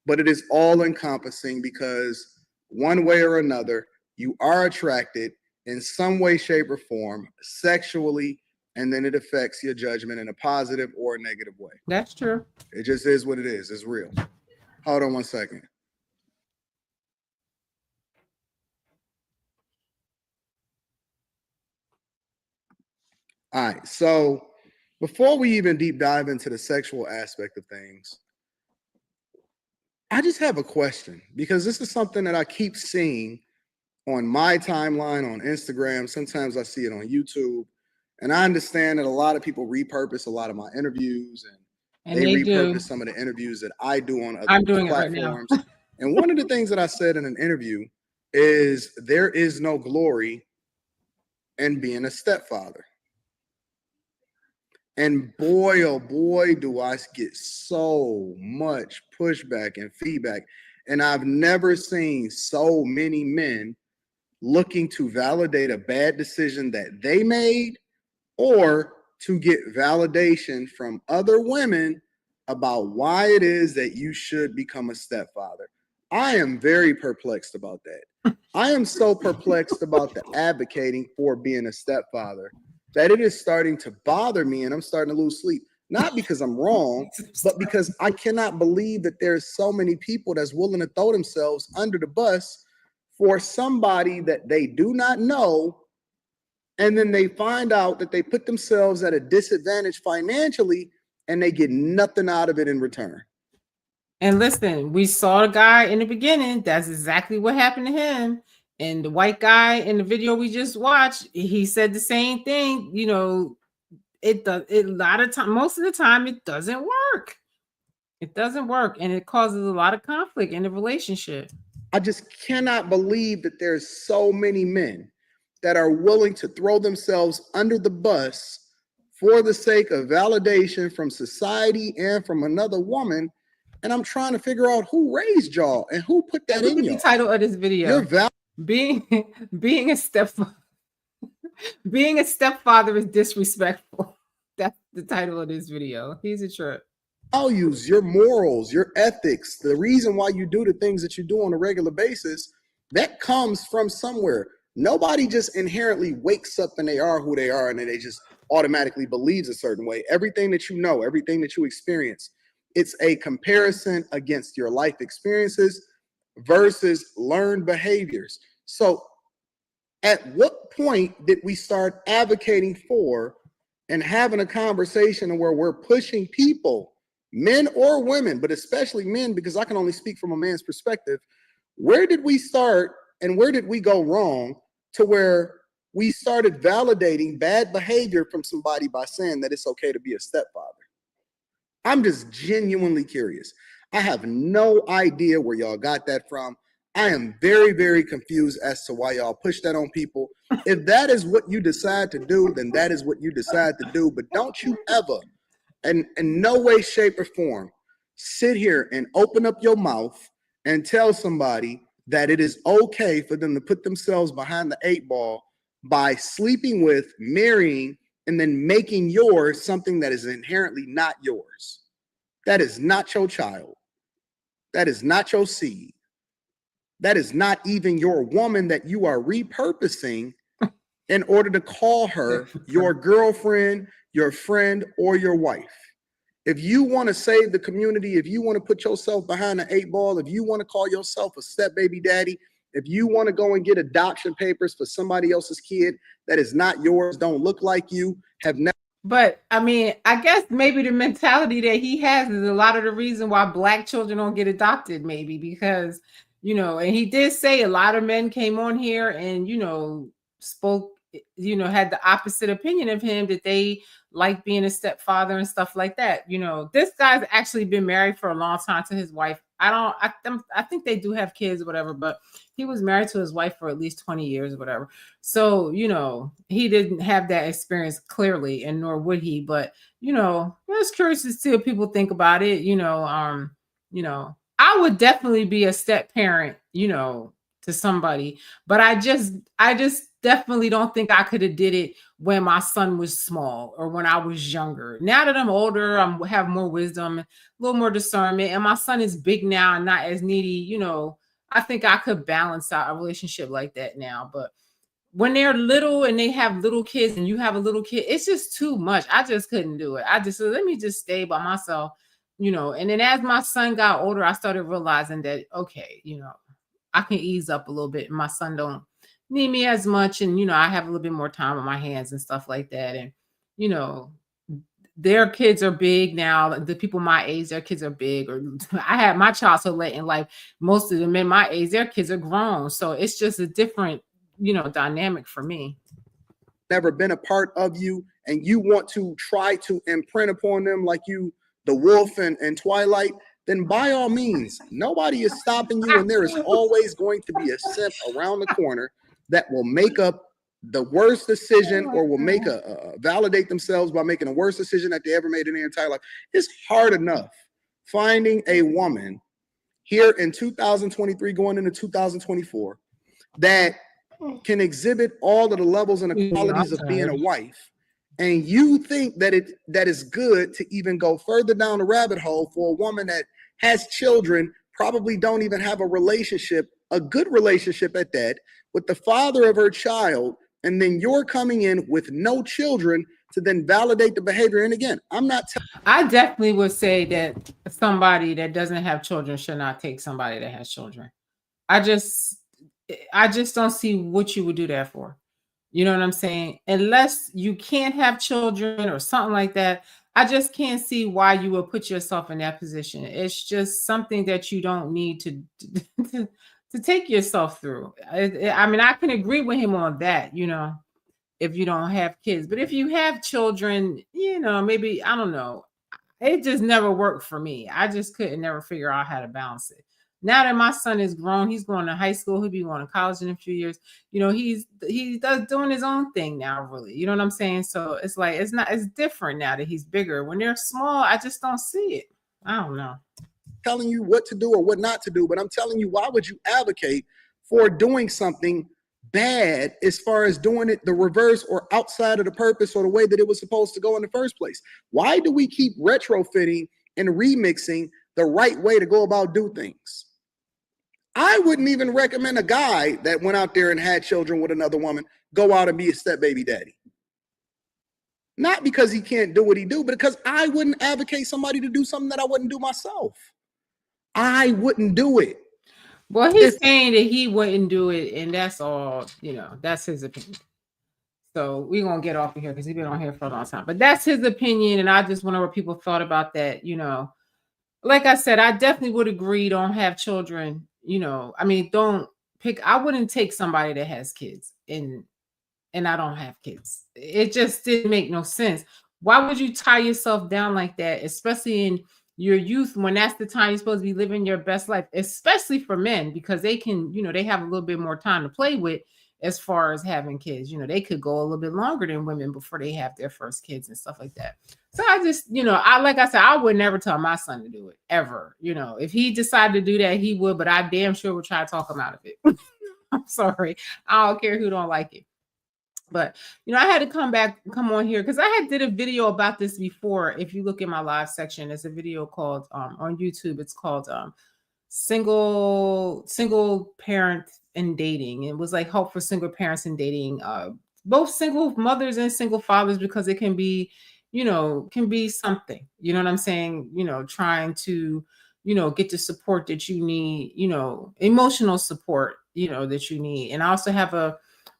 But it is all encompassing because one way or another, you are attracted in some way, shape, or form sexually, and then it affects your judgment in a positive or a negative way. That's true. It just is what it is. It's real. Hold on one second. All right, so before we even deep dive into the sexual aspect of things, I just have a question because this is something that I keep seeing on my timeline on Instagram. Sometimes I see it on YouTube, and I understand that a lot of people repurpose a lot of my interviews, and they repurpose some of the interviews that I do on other platforms. Right. And one of the things that I said in an interview is there is no glory in being a stepfather. And boy, oh boy, do I get so much pushback and feedback. And I've never seen so many men looking to validate a bad decision that they made or to get validation from other women about why it is that you should become a stepfather. I am very perplexed about that. I am so perplexed about the advocating for being a stepfather that it is starting to bother me and I'm starting to lose sleep. Not because I'm wrong, but because I cannot believe that there's so many people that's willing to throw themselves under the bus for somebody that they do not know. And then they find out that they put themselves at a disadvantage financially and they get nothing out of it in return. And listen, we saw the guy in the beginning. That's exactly what happened to him. And the white guy in the video we just watched, he said the same thing. You know, it does. It a lot of time, most of the time, it doesn't work. It doesn't work, and it causes a lot of conflict in the relationship. I just cannot believe that there's so many men that are willing to throw themselves under the bus for the sake of validation from society and from another woman. And I'm trying to figure out who raised y'all and who put that in y'all. The title of this video: being a stepfather. Being a stepfather is disrespectful. That's the title of this video. He's a trip. Values, your morals, your ethics, the reason why you do the things that you do on a regular basis, that comes from somewhere. Nobody just inherently wakes up and they are who they are and then they just automatically believes a certain way. Everything that you know, everything that you experience, it's a comparison against your life experiences versus learned behaviors. So at what point did we start advocating for and having a conversation where we're pushing people, men or women, but especially men, because I can only speak from a man's perspective, where did we start and where did we go wrong to where we started validating bad behavior from somebody by saying that it's okay to be a stepfather? I'm just genuinely curious. I have no idea where y'all got that from. I am very, very confused as to why y'all push that on people. If that is what you decide to do, then that is what you decide to do. But don't you ever, and in no way, shape, or form, sit here and open up your mouth and tell somebody that it is okay for them to put themselves behind the 8 ball by sleeping with, marrying, and then making yours something that is inherently not yours. That is not your child. That is not your seed. That is not even your woman that you are repurposing in order to call her your girlfriend, your friend, or your wife. If you want to save the community, if you want to put yourself behind the 8 ball, if you want to call yourself a step baby daddy, if you want to go and get adoption papers for somebody else's kid that is not yours, don't look like you, have never. But I mean, I guess maybe the mentality that he has is a lot of the reason why Black children don't get adopted, maybe because, you know, and he did say a lot of men came on here and, you know, spoke, you know, had the opposite opinion of him, that they like being a stepfather and stuff like that. You know, this guy's actually been married for a long time to his wife. I think they do have kids or whatever, but he was married to his wife for at least 20 years or whatever. So, you know, he didn't have that experience clearly, and nor would he. But, you know, I was curious to see what people think about it. You know, I would definitely be a step parent, you know, to somebody, but I just definitely don't think I could have did it when my son was small or when I was younger. Now that I'm older, I have more wisdom, a little more discernment, and my son is big now and not as needy. You know, I think I could balance out a relationship like that now. But when they're little and they have little kids and you have a little kid, it's just too much. I just couldn't do it. I just said, let me just stay by myself, you know. And then as my son got older, I started realizing that, okay, you know, I can ease up a little bit. My son don't need me as much, and you know, I have a little bit more time on my hands and stuff like that. And you know, their kids are big now. The people my age, their kids are big. Or I had my child so late in life. Most of the men my age, their kids are grown. So it's just a different, you know, dynamic for me. Never been a part of you, and you want to try to imprint upon them like you, the wolf and Twilight, then by all means, nobody is stopping you, and there is always going to be a simp around the corner that will make up the worst decision or will make validate themselves by making the worst decision that they ever made in their entire life. It's hard enough finding a woman here in 2023 going into 2024 that can exhibit all of the levels and the qualities of being a wife. And you think that that is good to even go further down the rabbit hole for a woman that has children, probably don't even have a relationship, a good relationship at that, with the father of her child, and then you're coming in with no children to then validate the behavior. And again, I definitely would say that somebody that doesn't have children should not take somebody that has children. I just don't see what you would do that for. You know what I'm saying? Unless you can't have children or something like that, I just can't see why you would put yourself in that position. It's just something that you don't need to take yourself through. I mean, I can agree with him on that, you know, if you don't have kids. But if you have children, you know, maybe, I don't know. it just never worked for me. I just couldn't never figure out how to balance it. Now that my son is grown, he's going to high school, he'll be going to college in a few years. You know, he does doing his own thing now, really. You know what I'm saying? So it's like it's different now that he's bigger. When they're small, I just don't see it. I don't know. Telling you what to do or what not to do, but I'm telling you, why would you advocate for doing something bad as far as doing it the reverse or outside of the purpose or the way that it was supposed to go in the first place? Why do we keep retrofitting and remixing the right way to go about do things? I wouldn't even recommend a guy that went out there and had children with another woman go out and be a step baby daddy. Not because he can't do what he do, but because I wouldn't advocate somebody to do something that I wouldn't do myself. I wouldn't do it. Well, he's saying that he wouldn't do it, and that's all, you know, that's his opinion. So we're going to get off of here because he's been on here for a long time. But that's his opinion, and I just wonder what people thought about that, you know. Like I said, I definitely would agree, don't have children, you know. I mean, don't pick, I wouldn't take somebody that has kids, and I don't have kids. It just didn't make no sense. Why would you tie yourself down like that, especially in your youth when that's the time you're supposed to be living your best life, especially for men, because they can, you know, they have a little bit more time to play with as far as having kids. You know, they could go a little bit longer than women before they have their first kids and stuff like that. So I just, you know, like I said, I would never tell my son to do it ever. You know, if he decided to do that, he would, but I damn sure would try to talk him out of it. I'm sorry. I don't care who don't like it. But, you know, I had to come on here because I had did a video about this before. If you look in my live section, there's a video called on YouTube. It's called single parent and dating. It was like help for single parents and dating, both single mothers and single fathers, because it can be, you know, can be something, you know what I'm saying? You know, trying to, you know, get the support that you need, you know, emotional support, you know, that you need. And I also have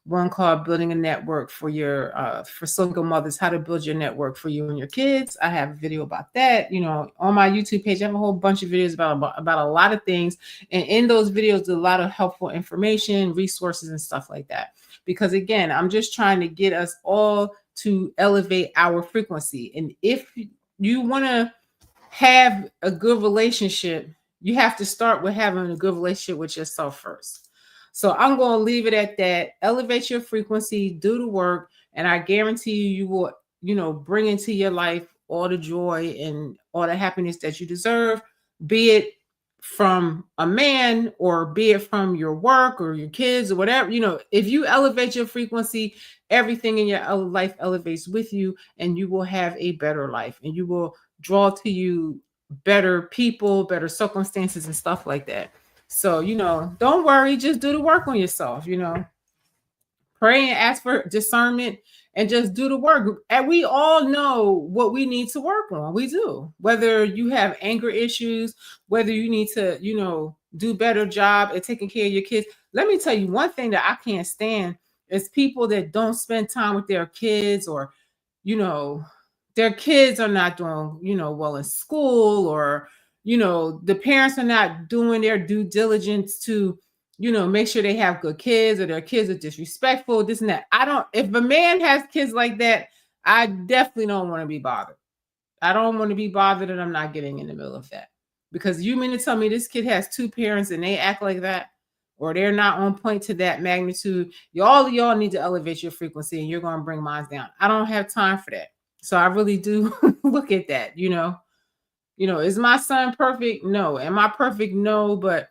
one called Building a Network for your for single mothers, how to build your network for you and your kids. I have a video about that. You know, on my YouTube page, I have a whole bunch of videos about a lot of things. And in those videos, there's a lot of helpful information, resources, and stuff like that. Because again, I'm just trying to get us all to elevate our frequency. And if you want to have a good relationship, you have to start with having a good relationship with yourself first. So I'm going to leave it at that. Elevate your frequency, do the work, and I guarantee you will, you know, bring into your life all the joy and all the happiness that you deserve, be it from a man or be it from your work or your kids or whatever. You know, if you elevate your frequency, everything in your life elevates with you, and you will have a better life, and you will draw to you better people, better circumstances, and stuff like that. So, you know, don't worry, just do the work on yourself, you know, pray and ask for discernment and just do the work. And we all know what we need to work on. We do, whether you have anger issues, whether you need to, you know, do a better job at taking care of your kids. Let me tell you one thing that I can't stand is people that don't spend time with their kids, or, you know, their kids are not doing, you know, well in school, or, you know, the parents are not doing their due diligence to, you know, make sure they have good kids, or their kids are disrespectful, this and that. If a man has kids like that, I definitely don't want to be bothered. I don't want to be bothered, and I'm not getting in the middle of that. Because you mean to tell me this kid has two parents and they act like that, or they're not on point to that magnitude? All of y'all need to elevate your frequency, and you're going to bring mine down. I don't have time for that. So I really do look at that, you know. You know, is my son perfect? No. Am I perfect? No, but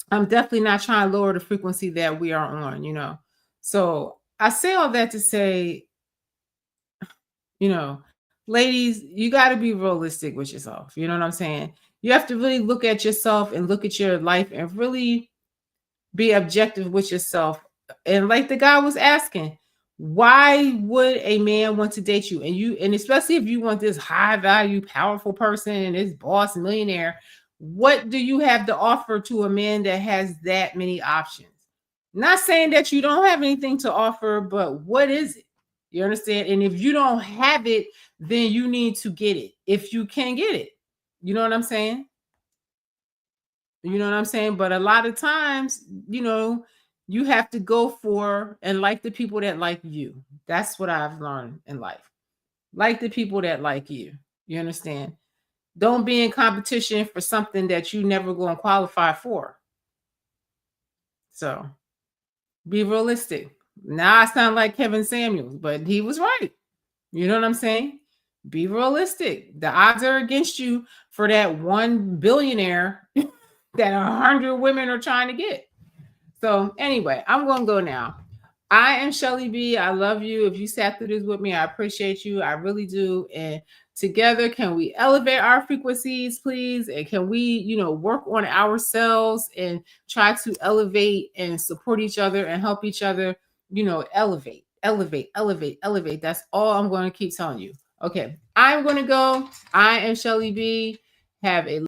I'm definitely not trying to lower the frequency that we are on, you know. So I say all that to say, you know, ladies, you got to be realistic with yourself. You know what I'm saying? You have to really look at yourself and look at your life and really be objective with yourself. And like the guy was asking, why would a man want to date you? And especially if you want this high value, powerful person and this boss millionaire, what do you have to offer to a man that has that many options? Not saying that you don't have anything to offer, but what is it? You understand? And if you don't have it, then you need to get it. If you can get it, you know what I'm saying? You know what I'm saying? But a lot of times, you know, you have to go for and like the people that like you. That's what I've learned in life. Like the people that like you. You understand? don't be in competition for something that you never going to qualify for. So be realistic. Now I sound like Kevin Samuels, but he was right. You know what I'm saying? Be realistic. The odds are against you for that one billionaire that 100 women are trying to get. So anyway, I'm going to go now. I am Shelly B. I love you. If you sat through this with me, I appreciate you. I really do. And together, can we elevate our frequencies, please? And can we, work on ourselves and try to elevate and support each other and help each other, elevate. That's all I'm going to keep telling you. Okay, I'm going to go. I am Shelly B. Have a